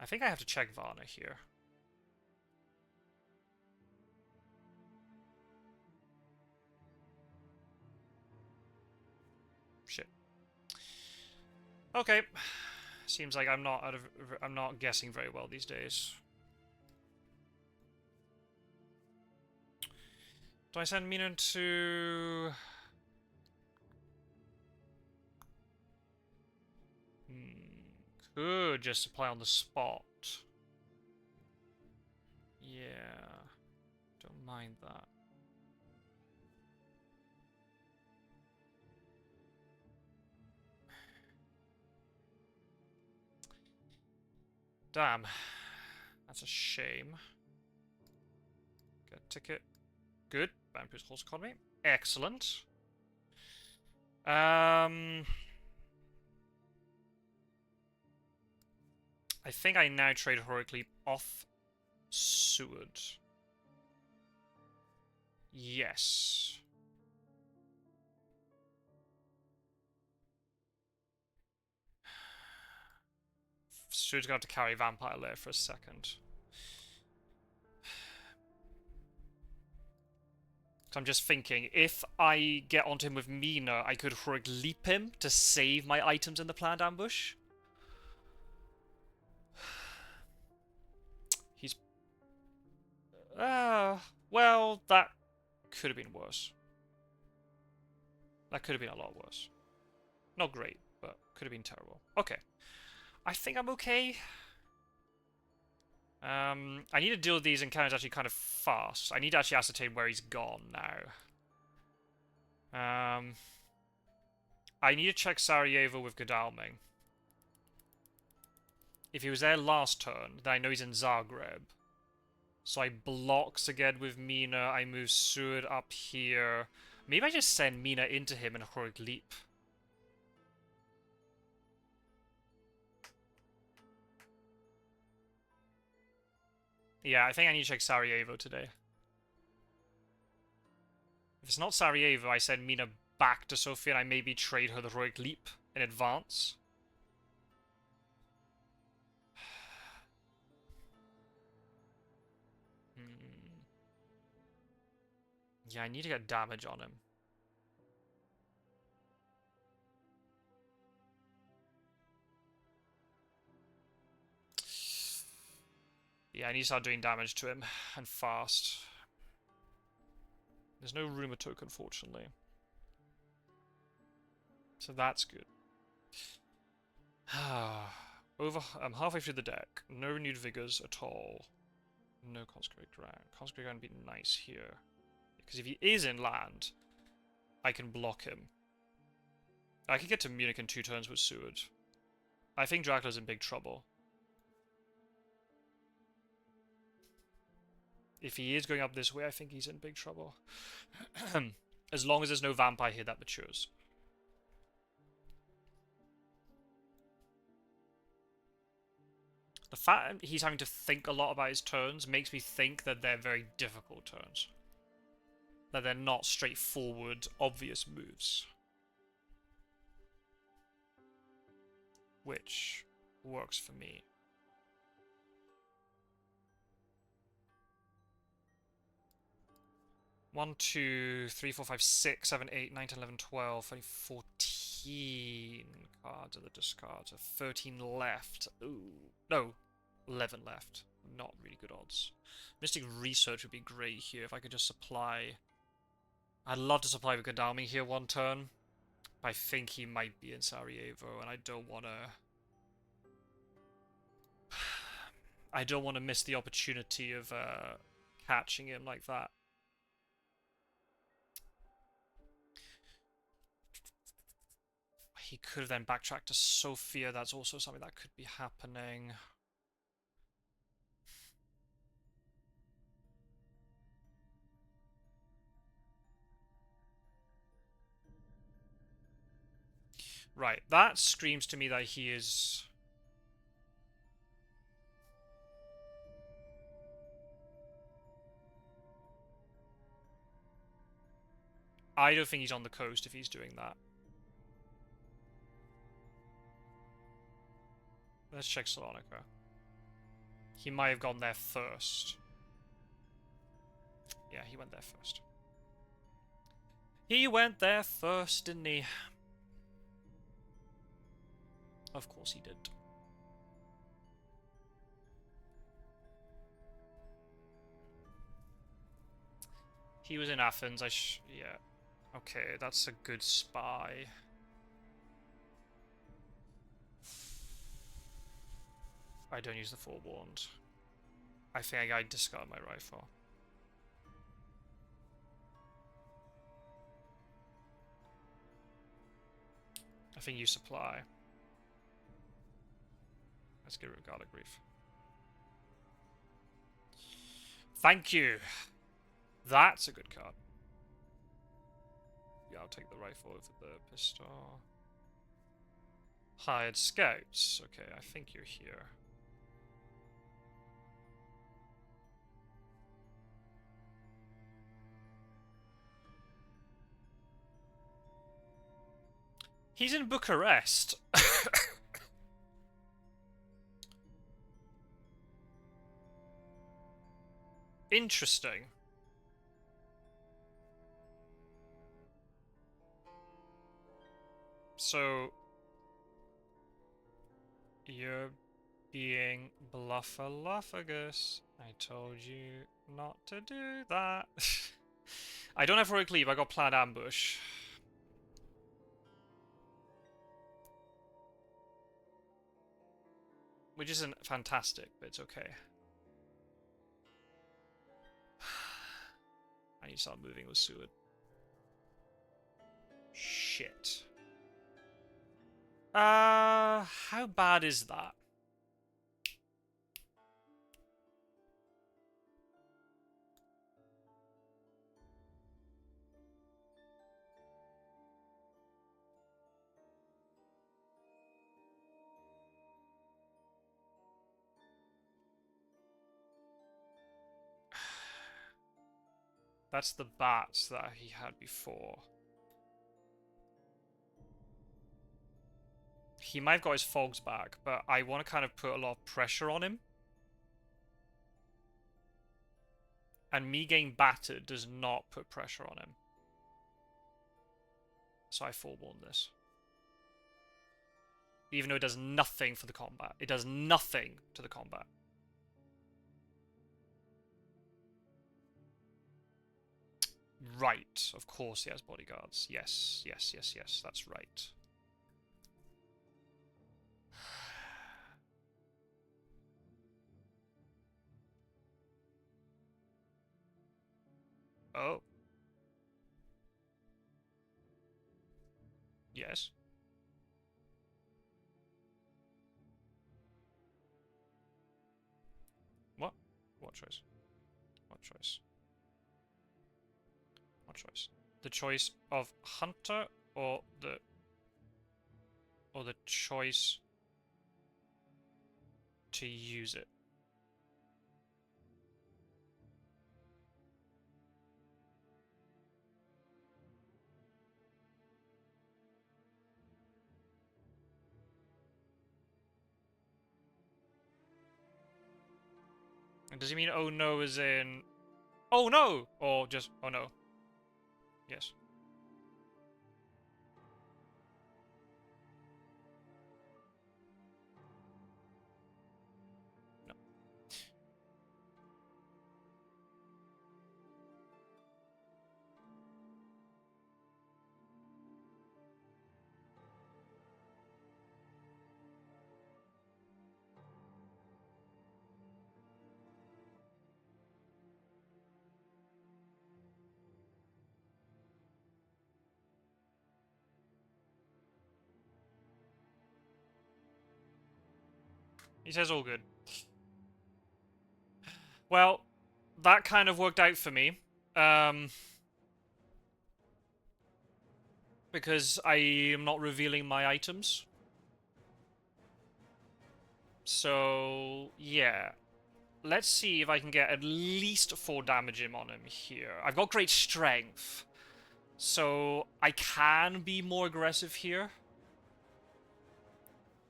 I think I have to check Varna here. Shit. Okay. Seems like I'm not guessing very well these days. Do I send Mina to... Could just apply on the spot. Yeah. Don't mind that. Damn. That's a shame. Get a ticket. Good. Vampir's horse economy. Excellent. I think I now trade heroically off Seward. Yes. Seward's going to have to carry Vampire Lair for a second. So I'm just thinking, if I get onto him with Mina, I could heroic leap him to save my items in the planned ambush. He's... well, that could have been worse. That could have been a lot worse. Not great, but could have been terrible. Okay. I think I'm okay. I need to deal with these encounters actually kind of fast. I need to actually ascertain where he's gone now. I need to check Sarajevo with Godalming. If he was there last turn, then I know he's in Zagreb. So I blocks again with Mina. I move Seward up here. Maybe I just send Mina into him and heroic leap. Yeah, I think I need to check Sarajevo today. If it's not Sarajevo, I send Mina back to Sofia and I maybe trade her the heroic leap in advance. Yeah, I need to get damage on him. Yeah, I need to start doing damage to him, and fast. There's no rumor token, fortunately. So that's good. I'm halfway through the deck. No renewed vigors at all. No consecrated ground. Consecrated ground would be nice here. Because if he is in land, I can block him. I can get to Munich in 2 turns with Seward. I think Dracula's in big trouble. If he is going up this way, I think he's in big trouble. As long as there's no vampire here that matures. The fact he's having to think a lot about his turns makes me think that they're very difficult turns. That they're not straightforward, obvious moves. Which works for me. One, 2, 3, 4, 5, 6, 7, 8, 9, 10, 11, 12, 14 cards at the discards. 13 left. Ooh. No, 11 left. Not really good odds. Mystic Research would be great here if I could just supply. I'd love to supply with Godalming here one turn. But I think he might be in Sarajevo, and I don't want to... I don't want to miss the opportunity of catching him like that. He could have then backtracked to Sofia. That's also something that could be happening. Right, that screams to me that he is... I don't think he's on the coast if he's doing that. Let's check Salonika. He might have gone there first. Yeah, he went there first. He went there first, didn't he? Of course he did. He was in Athens, yeah. Okay, that's a good spy. I don't use the forewarned. I think I discard my rifle. I think you supply. Let's get rid of Garlic Reef. Thank you! That's a good card. Yeah, I'll take the rifle over the pistol. Hired scouts. Okay, I think you're here. He's in Bucharest. Interesting. So, you're being Snuffaluffagus. I told you not to do that. I don't have heroic leave, I got planned ambush. Which isn't fantastic, but it's okay. I need to start moving with Seward. Shit. How bad is that? That's the bats that he had before. He might have got his fogs back, but I want to kind of put a lot of pressure on him. And me getting battered does not put pressure on him. So I forewarn this. Even though it does nothing for the combat. It does nothing to the combat. Right. Of course he has bodyguards. Yes, yes, yes, yes. That's right. Oh. Yes. What? What choice? What choice? What choice? The choice of hunter or the choice to use it? And does he mean oh no as in oh no? Or just oh no? Yes. No. He says all good. Well, that kind of worked out for me. Because because I am not revealing my items. So, yeah. Let's see if I can get at least 4 damage in on him here. I've got great strength, so I can be more aggressive here.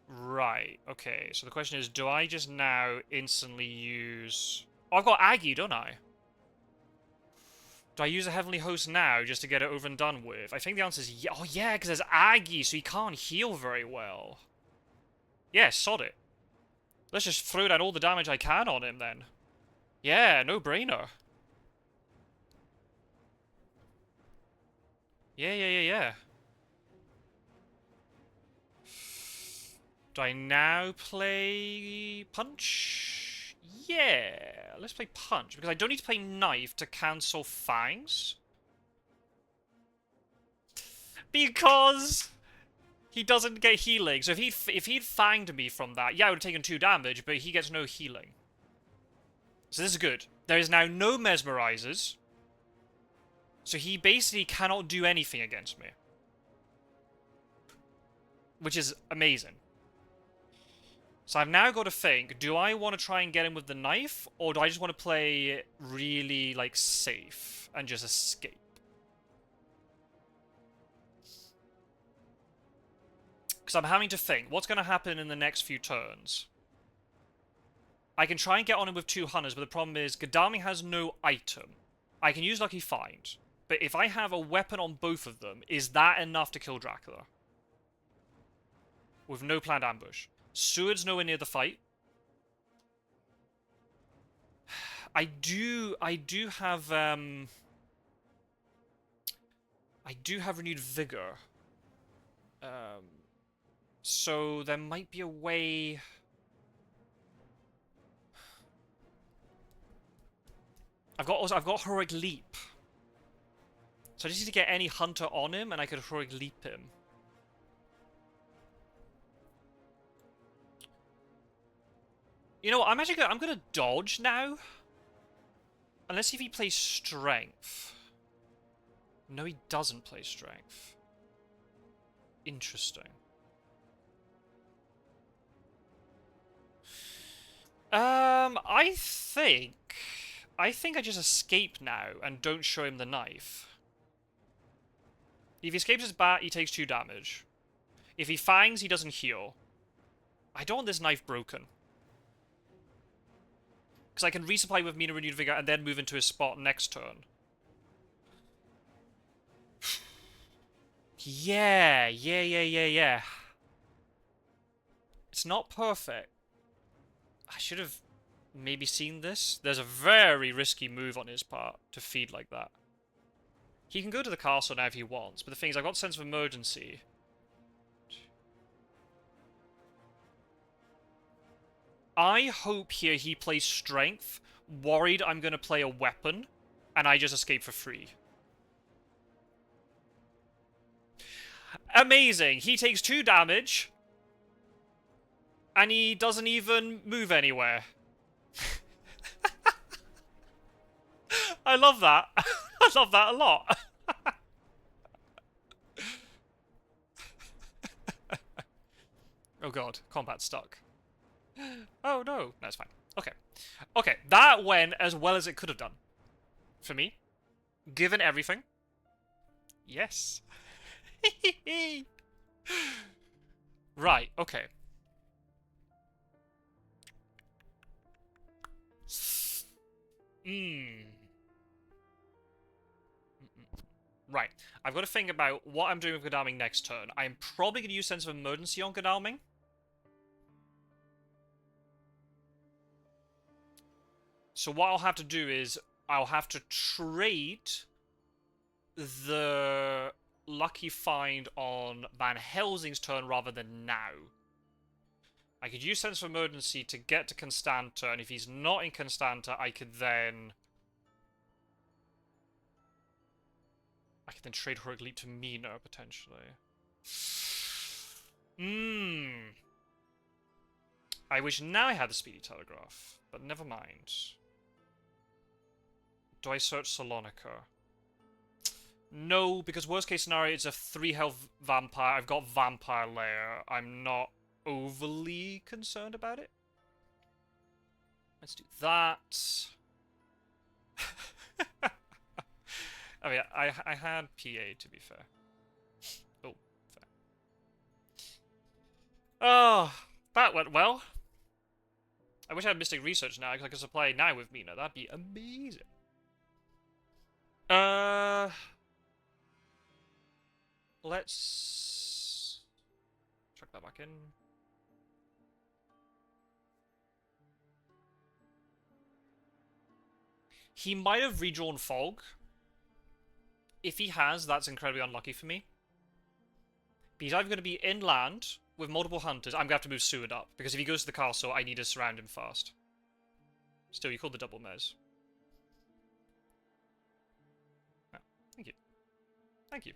Right, okay. So the question is, do I just now instantly use... Oh, I've got Aggie, don't I? Do I use a Heavenly Host now just to get it over and done with? I think the answer is yeah. Oh, yeah, because there's Aggie, so he can't heal very well. Yeah, sod it. Let's just throw down all the damage I can on him, then. Yeah, no-brainer. Yeah. Do I now play Punch? Yeah, let's play Punch, because I don't need to play Knife to cancel Fangs. Because he doesn't get healing. So if he'd fanged me from that, yeah, I would have taken 2 damage, but he gets no healing. So this is good. There is now no mesmerizers. So he basically cannot do anything against me. Which is amazing. So I've now got to think, do I want to try and get him with the knife? Or do I just want to play really, like, safe and just escape? Because I'm having to think, what's going to happen in the next few turns? I can try and get on him with 2 hunters, but the problem is Godalming has no item. I can use Lucky Find, but if I have a weapon on both of them, is that enough to kill Dracula? With no planned ambush. Seward's nowhere near the fight. I do have renewed vigor. So there might be a way. I've got heroic leap. So I just need to get any hunter on him, and I could heroic leap him. You know what? I'm gonna dodge now. And let's see if he plays strength. No, he doesn't play strength. Interesting. I think I just escape now and don't show him the knife. If he escapes his bat, he takes 2 damage. If he fangs, he doesn't heal. I don't want this knife broken. Because I can resupply with Mina Renewed Vigor and then move into his spot next turn. Yeah. It's not perfect. I should have maybe seen this. There's a very risky move on his part to feed like that. He can go to the castle now if he wants, but the thing is, I've got sense of emergency. I hope here he plays strength, worried I'm going to play a weapon, and I just escape for free. Amazing! He takes 2 damage, and he doesn't even move anywhere. I love that. I love that a lot. Oh god, combat stuck. Oh no, that's fine. Okay. Okay, that went as well as it could have done. For me. Given everything. Yes. Right, okay. Right. I've got to think about what I'm doing with Godalming next turn. I'm probably going to use Sense of Emergency on Godalming. So what I'll have to do is, I'll have to trade the Lucky Find on Van Helsing's turn rather than now. I could use Sense of Emergency to get to Constanta, and if he's not in Constanta, I could then trade Heroic Leap to Mina, potentially. I wish now I had the Speedy Telegraph, but never mind. Do I search Salonika? No, because worst case scenario, it's a 3 health vampire. I've got Vampire Lair. I'm not overly concerned about it. Let's do that. I mean, I had PA, to be fair. Oh, fair. Oh, that went well. I wish I had Mystic Research now, because I could supply now with Mina. That'd be amazing. Let's chuck that back in. He might have redrawn Fog. If he has, that's incredibly unlucky for me. But he's either going to be inland with multiple hunters. I'm going to have to move Seward up, because if he goes to the castle, I need to surround him fast. Still, you called the double mez. Oh, thank you. Thank you.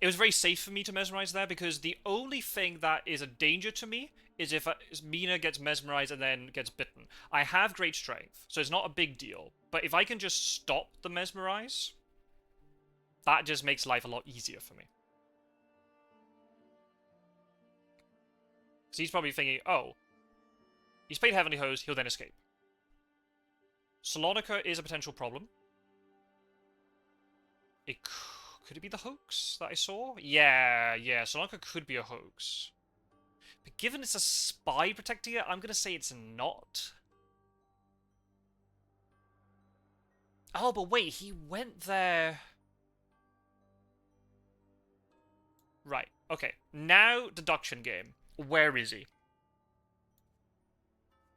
It was very safe for me to mesmerize there, because the only thing that is a danger to me is if Mina gets mesmerized and then gets bitten. I have great strength, so it's not a big deal. But if I can just stop the mesmerize, that just makes life a lot easier for me. So he's probably thinking, oh, he's played Heavenly Hose, he'll then escape. Salonica is a potential problem. Could it be the hoax that I saw? Yeah, Salonica could be a hoax. But given it's a spy protecting it, I'm going to say it's not. Oh, but wait, he went there. Right, okay. Now, deduction game. Where is he?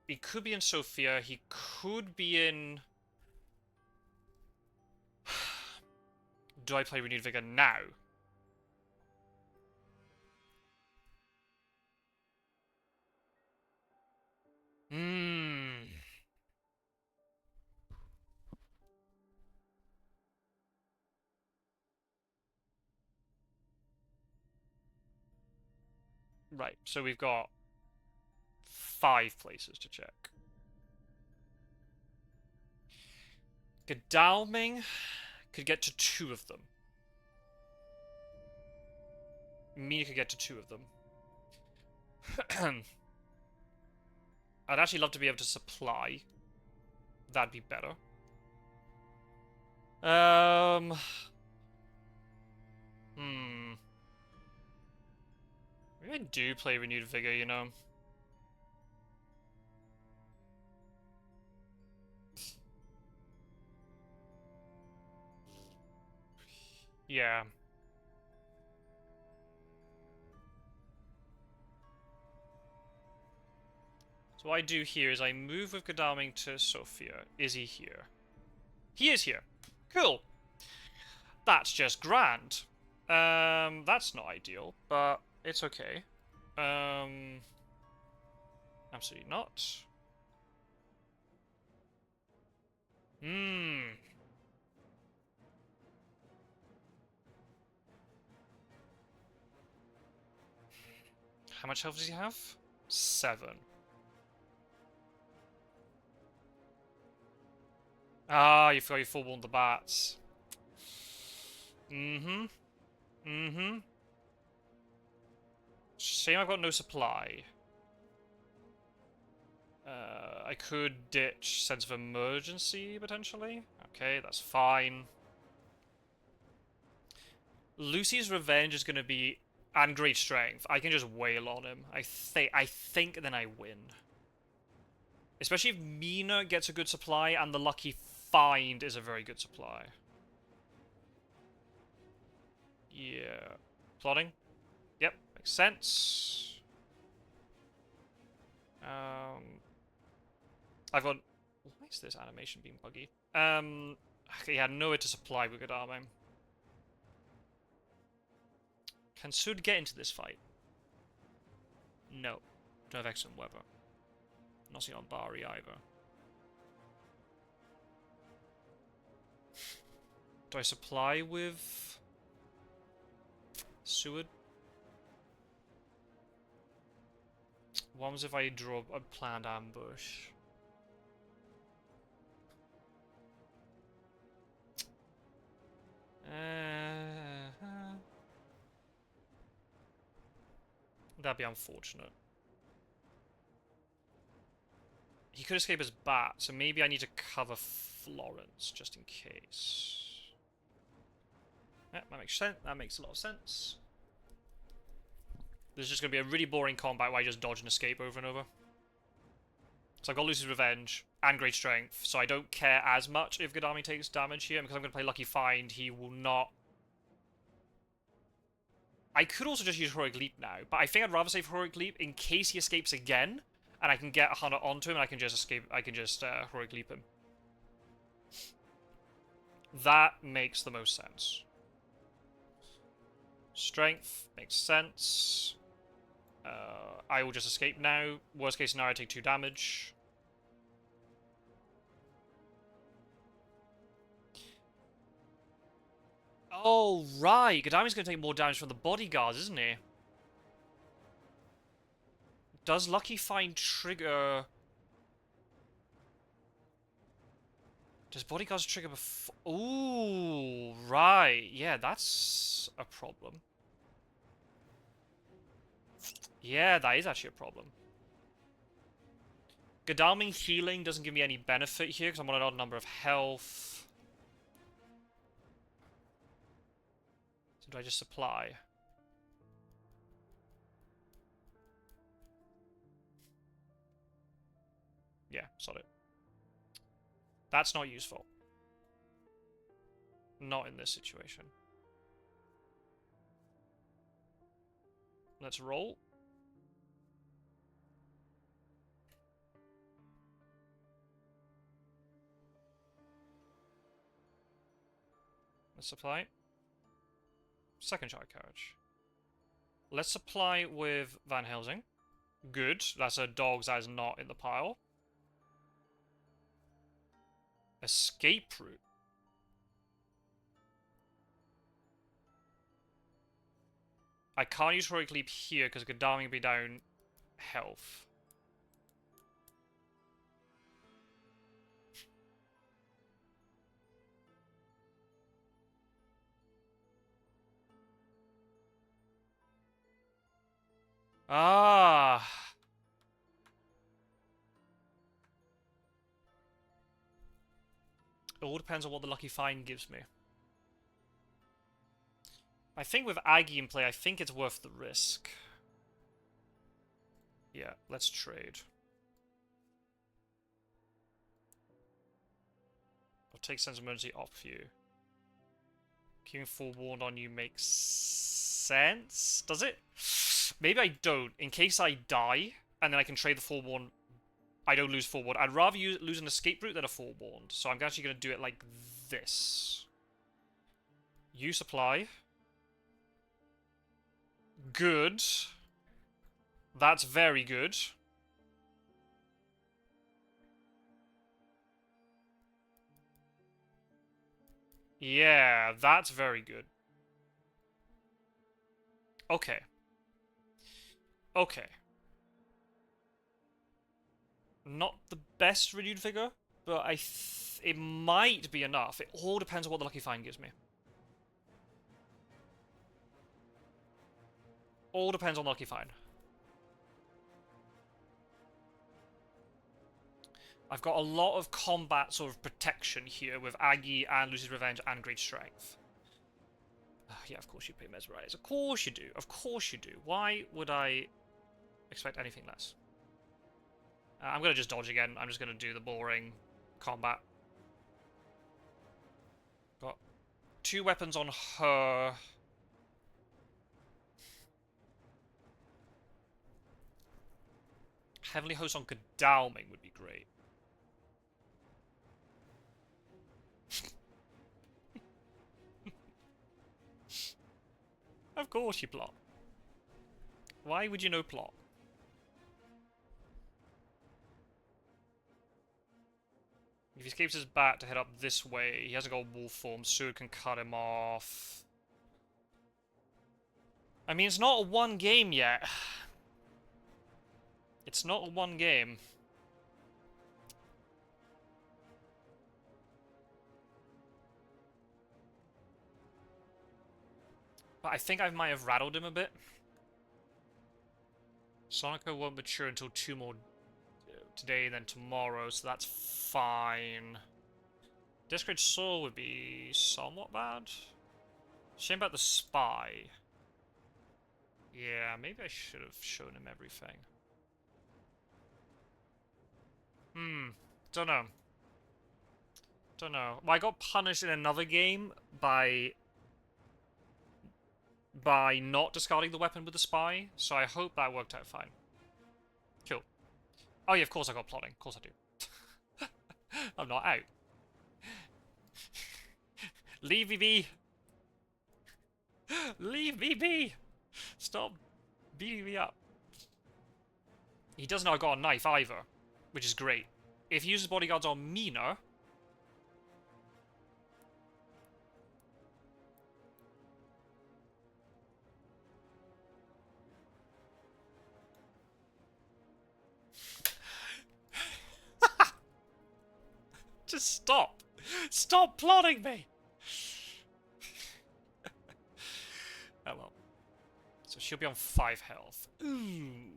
He could be in Sofia. He could be in... Do I play Renewed Vigor now? Right, so we've got 5 places to check. Godalming could get to 2 of them. Mina could get to 2 of them. I'd actually love to be able to supply. That'd be better. Maybe I do play Renewed Vigor, you know. Yeah. So what I do here is I move with Godalming to Sofia. Is he here? He is here. Cool. That's just grand. That's not ideal, but it's okay. Absolutely not. How much health does he have? 7. Ah, you forgot you full-blown the bats. Shame I've got no supply. I could ditch Sense of Emergency, potentially. Okay, that's fine. Lucy's Revenge is going to be... And Great Strength. I can just wail on him. I think then I win. Especially if Mina gets a good supply and the Lucky Find is a very good supply. Yeah. Plotting? Yep, makes sense. I've got... Why is this animation being buggy? Okay, yeah, nowhere to supply with good arming. Can Sud get into this fight? No. Don't have excellent weather. Nothing on Bari either. Do I supply with... Seward? What happens if I draw a planned ambush? That'd be unfortunate. He could escape his bat, so maybe I need to cover Florence, just in case. Yeah, that makes sense. That makes a lot of sense. There's just going to be a really boring combat where I just dodge and escape over and over. So I've got Lucy's Revenge and Great Strength, so I don't care as much if Godami takes damage here, because I'm going to play Lucky Find, he will not... I could also just use Heroic Leap now, but I think I'd rather save Heroic Leap in case he escapes again, and I can get a Hunter onto him, and I can just escape, I can just Heroic Leap him. That makes the most sense. Strength makes sense. I will just escape now. Worst case scenario, I take 2 damage. Oh, right. Godami's going to take more damage from the bodyguards, isn't he? Does Lucky Find trigger... Does bodyguards trigger before... Ooh, right. Yeah, that's a problem. Yeah, that is actually a problem. Godalming healing doesn't give me any benefit here because I'm on an odd number of health. So do I just supply? Yeah, solid. That's not useful. Not in this situation. Let's roll. Let's supply. Second Child Carriage. Let's supply with Van Helsing. Good. That's a dogs that is not in the pile. Escape route. I can't use Heroic Leap here because Godami will be down health. Ah. It all depends on what the Lucky Find gives me. I think with Aggie in play, I think it's worth the risk. Yeah, let's trade. I'll take Sense of Emergency off you. Keeping forewarned on you makes sense? Does it? Maybe I don't. In case I die, and then I can trade the forewarned. I don't lose forewarned. I'd rather lose an escape route than a forewarned. So I'm actually going to do it like this. You supply. Good. That's very good. Yeah, that's very good. Okay. Okay. Not the best renewed figure, but it might be enough. It all depends on what the Lucky Find gives me. All depends on the Lucky Find. I've got a lot of combat sort of protection here with Aggie and Lucy's Revenge and Great Strength. Yeah, of course you pay Mesmerize. Of course you do. Of course you do. Why would I expect anything less? I'm going to just dodge again. I'm just going to do the boring combat. Got 2 weapons on her. Heavenly Host on Godalming would be great. Of course you plot. Why would you know plot? If he escapes his bat to head up this way, he hasn't got wolf form, so it can cut him off. I mean, it's not a 1 game yet. It's not a 1 game. But I think I might have rattled him a bit. Sonica won't mature until 2 more today and then tomorrow, so that's fine. Discreet Soul would be somewhat bad. Shame about the spy. Yeah, maybe I should have shown him everything. Don't know. Don't know. Well, I got punished in another game by not discarding the weapon with the spy, so I hope that worked out fine. Cool. Oh yeah, of course I got plotting. Of course I do. I'm not out. Leave me be! Leave me be! Stop beating me up. He doesn't know I got a knife either, which is great. If he uses bodyguards on Mina... Just stop! Stop plotting me! Oh well. So she'll be on 5 health. Ooh.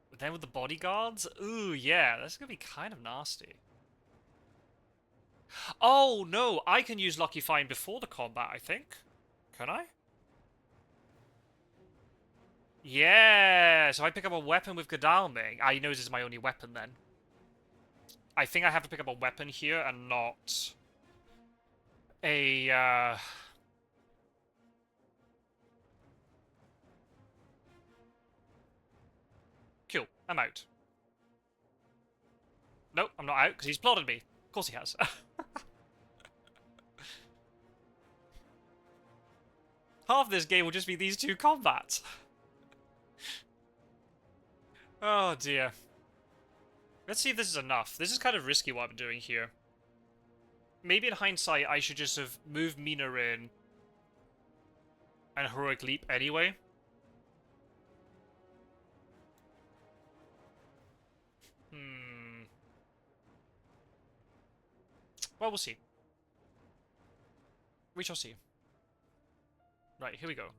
But then with the bodyguards? Ooh, yeah, that's gonna be kind of nasty. Oh, no, I can use Lucky Find before the combat, I think. Can I? Yeah, so if I pick up a weapon with Godalming, he knows it's my only weapon then. I think I have to pick up a weapon here and not a, Cool, I'm out. Nope, I'm not out, because he's plotted me. Of course he has. Half this game will just be these two combats. Oh dear. Let's see if this is enough. This is kind of risky what I'm doing here. Maybe in hindsight I should just have moved Mina in and Heroic Leap anyway. Well, we'll see. We shall see. Right, here we go.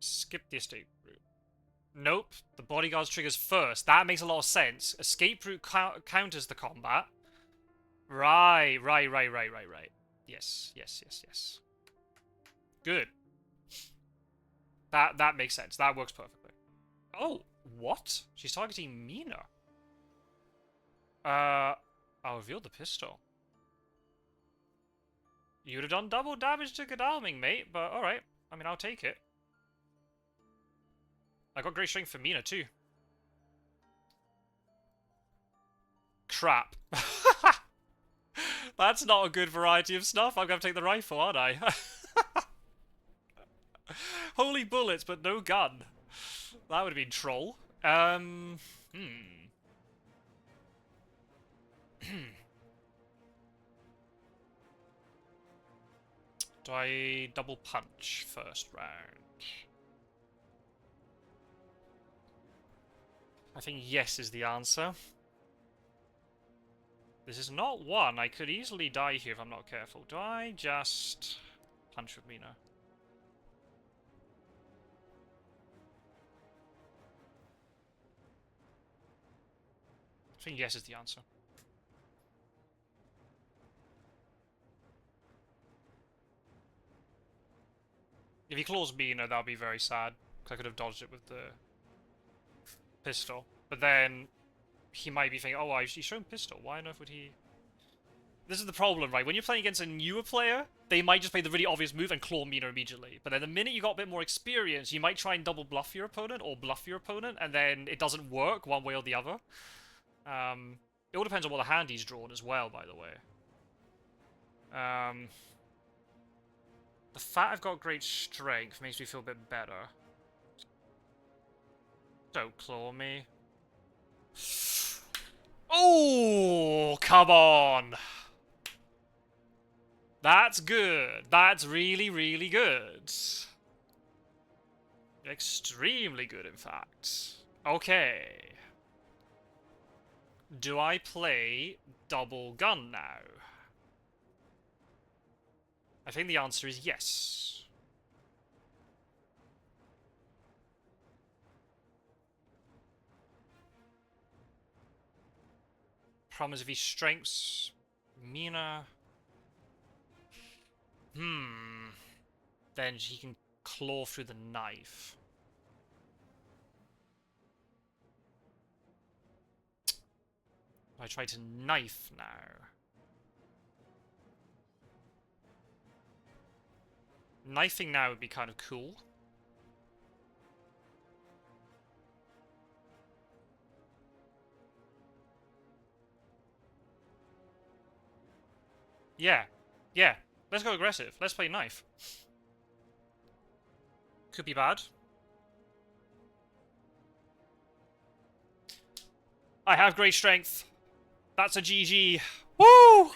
Skip the escape route. Nope, the bodyguards triggers first. That makes a lot of sense. Escape route counters the combat. Right. Yes. Good. That makes sense. That works perfectly. Oh, what? She's targeting Mina. I'll reveal the pistol. You'd have done double damage to Godalming, mate, but alright. I mean, I'll take it. I got great strength for Mina, too. Crap. That's not a good variety of stuff. I'm gonna take the rifle, aren't I? Holy bullets, but no gun. That would have been troll. Do I double punch first round? I think yes is the answer. This is not one. I could easily die here if I'm not careful. Do I just punch with Mina? I think yes is the answer. If he claws Mina, that would be very sad. Because I could have dodged it with the pistol. But then he might be thinking, oh, he's shown pistol. Why on earth would he... This is the problem, right? When you're playing against a newer player, they might just play the really obvious move and claw Mina immediately. But then the minute you got a bit more experience, you might try and double bluff your opponent or bluff your opponent, and then it doesn't work one way or the other. It all depends on what the hand he's drawn as well, by the way. The fact I've got great strength makes me feel a bit better. Don't claw me. Oh, come on! That's good. That's really, really good. Extremely good, in fact. Okay. Do I play double gun now? I think the answer is yes. Problem is if he strengths Mina... Then he can claw through the knife. I try to knife now. Knifing now would be kind of cool. Yeah. Yeah. Let's go aggressive. Let's play knife. Could be bad. I have great strength. That's a GG. Woo!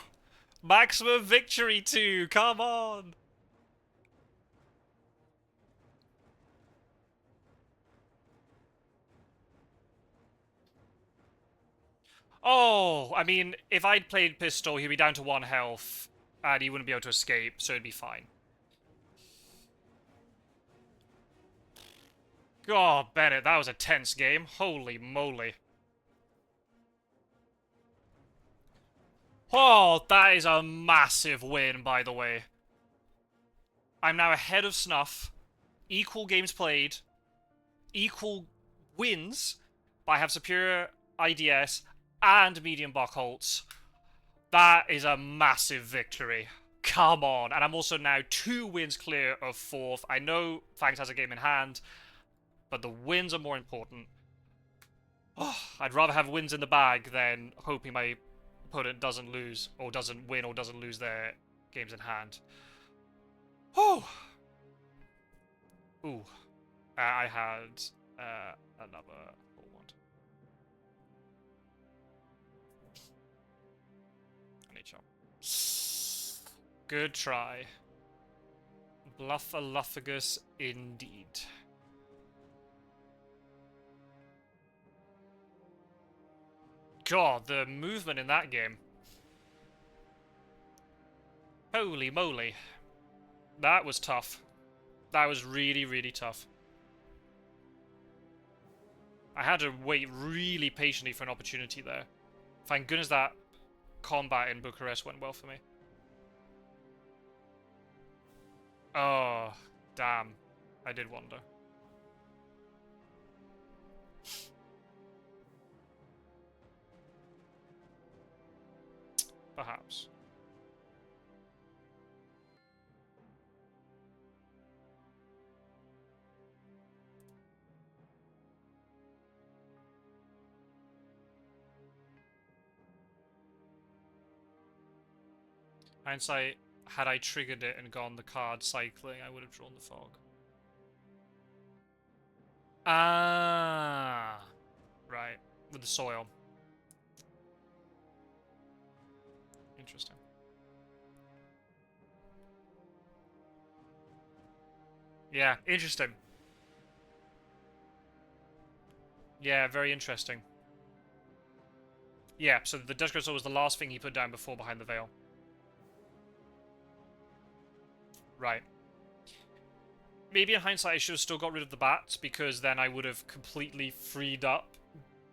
Maximum victory too. Come on. Oh, I mean, if I'd played pistol, he'd be down to 1 health, and he wouldn't be able to escape, so it'd be fine. God, Bennett, that was a tense game. Holy moly. Oh, that is a massive win, by the way. I'm now ahead of Snuff. Equal games played. Equal wins. But I have superior IDS and medium Buckholz. That is a massive victory. Come on. And I'm also now 2 wins clear of 4th. I know Fangs has a game in hand, but the wins are more important. Oh, I'd rather have wins in the bag than hoping my opponent doesn't lose, or doesn't win, or doesn't lose their games in hand. Oh! Ooh. I had another full one. NHL. Good try. Snuffaluffagus indeed. God, the movement in that game. Holy moly. That was tough. That was really, really tough. I had to wait really patiently for an opportunity there. Thank goodness that combat in Bucharest went well for me. Oh, damn. I did wonder. Perhaps. Hindsight, had I triggered it and gone the card cycling, I would have drawn the fog. Ah, right. With the soil. Interesting. Yeah, interesting. Yeah, very interesting. Yeah, so the Dutch Crystal was the last thing he put down before Behind the Veil. Right. Maybe in hindsight I should have still got rid of the bats, because then I would have completely freed up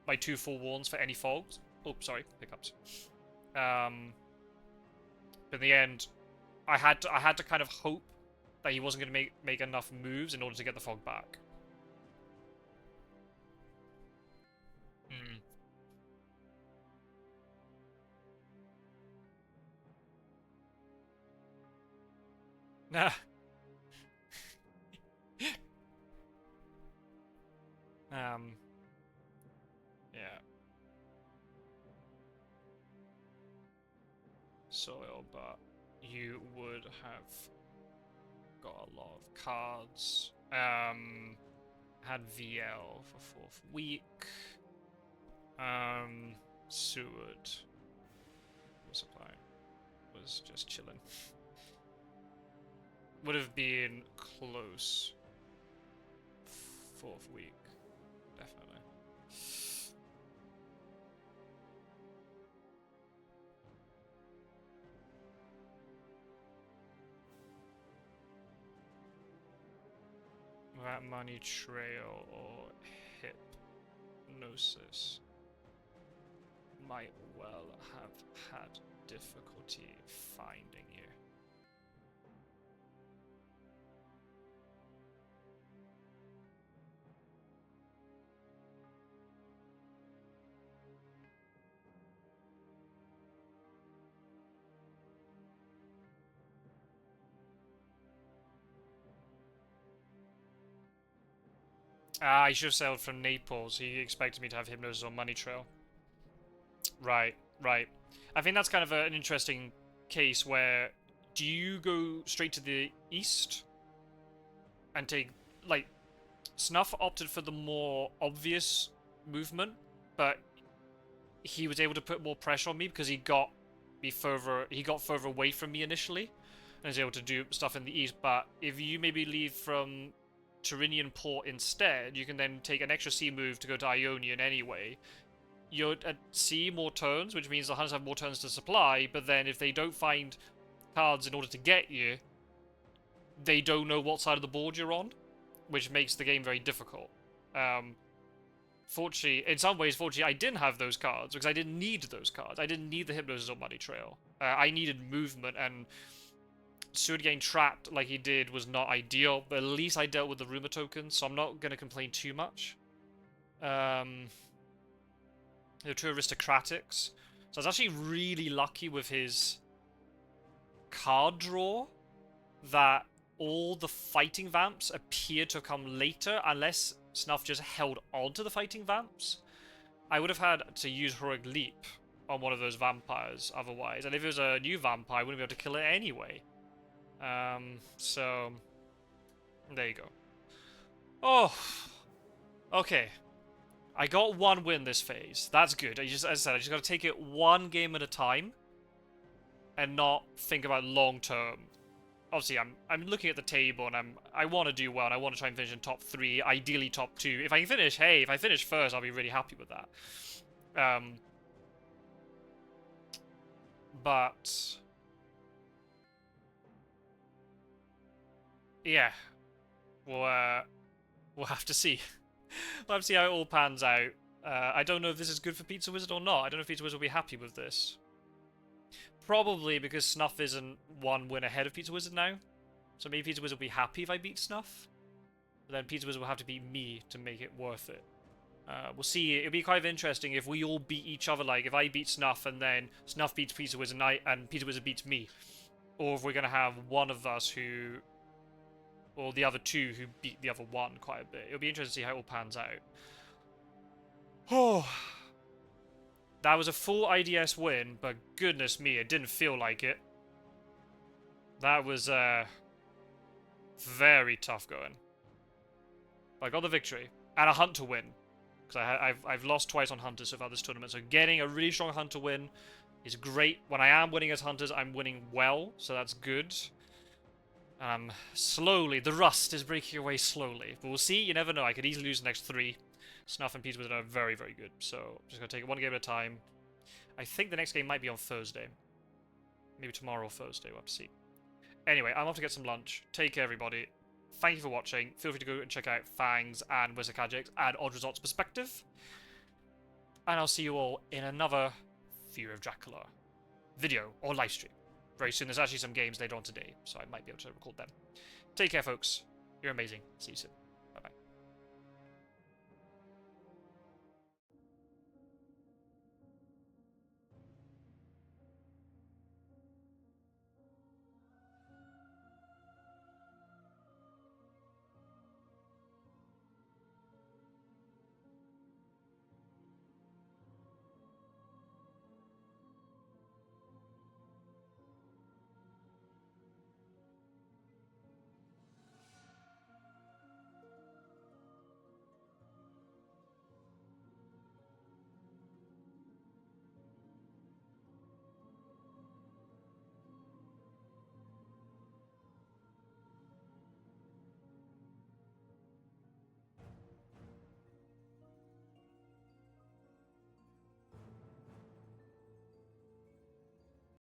my 2 forewarns for any fogs. Oh, sorry, hiccups. But in the end, I had to kind of hope that he wasn't going to make enough moves in order to get the fog back. Nah. Yeah. Soil, but you would have got a lot of cards. Had VL for 4th week. Seward supply was just chilling. Would have been close. 4th week, definitely. That money trail or hypnosis. might well have had difficulty finding you. Ah, he should have sailed from Naples. He expected me to have Hypnosis on Money Trail. Right, right. I think that's kind of an interesting case where do you go straight to the east and take, like, Snuff opted for the more obvious movement, but he was able to put more pressure on me because he got further away from me initially and was able to do stuff in the east. But if you maybe leave from Tyrrhenian Port instead, you can then take an extra sea move to go to Ionian anyway. You're at sea more turns, which means the hunters have more turns to supply, but then if they don't find cards in order to get you, they don't know what side of the board you're on, which makes the game very difficult. Fortunately, in some ways, I didn't have those cards, because I didn't need those cards. I didn't need the Hypnosis or Money Trail. I needed movement, and Seward getting trapped like he did was not ideal, but at least I dealt with the Rumor tokens, so I'm not going to complain too much. There were two Aristocratics. So I was actually really lucky with his card draw that all the Fighting Vamps appear to come later, unless Snuff just held on to the Fighting Vamps. I would have had to use Heroic Leap on one of those vampires otherwise, and if it was a new vampire, I wouldn't be able to kill it anyway. So there you go. Oh, okay. I got one win this phase. That's good. As I said, I just got to take it one game at a time and not think about long term. Obviously, I'm looking at the table and I want to do well and I want to try and finish in top 3, ideally top 2. If I can finish, hey, if I finish first, I'll be really happy with that. But yeah, we'll have to see. We'll have to see how it all pans out. I don't know if this is good for Pizza Wizard or not. I don't know if Pizza Wizard will be happy with this. Probably because Snuff isn't one win ahead of Pizza Wizard now. So maybe Pizza Wizard will be happy if I beat Snuff. But then Pizza Wizard will have to beat me to make it worth it. We'll see. It'll be kind of interesting if we all beat each other. Like, if I beat Snuff and then Snuff beats Pizza Wizard and Pizza Wizard beats me. Or if we're going to have one of us who... or the other two who beat the other one quite a bit. It'll be interesting to see how it all pans out. Oh, that was a full IDS win, but goodness me, it didn't feel like it. That was very tough going. But I got the victory and a hunter win, because I've lost twice on hunters so far this tournament. So getting a really strong hunter win is great. When I am winning as hunters, I'm winning well, so that's good. Slowly, the rust is breaking away slowly. But we'll see, you never know, I could easily lose the next 3. Snuff and Pizza Wizard are very, very good. So, I'm just going to take it one game at a time. I think the next game might be on Thursday. Maybe tomorrow or Thursday, we'll have to see. Anyway, I'm off to get some lunch. Take care, everybody. Thank you for watching. Feel free to go and check out Fangs and Wizardcagic and Odd Results Perspective. And I'll see you all in another Fear of Dracula video or livestream. Very soon. There's actually some games later on today, so I might be able to record them. Take care, folks. You're amazing. See you soon.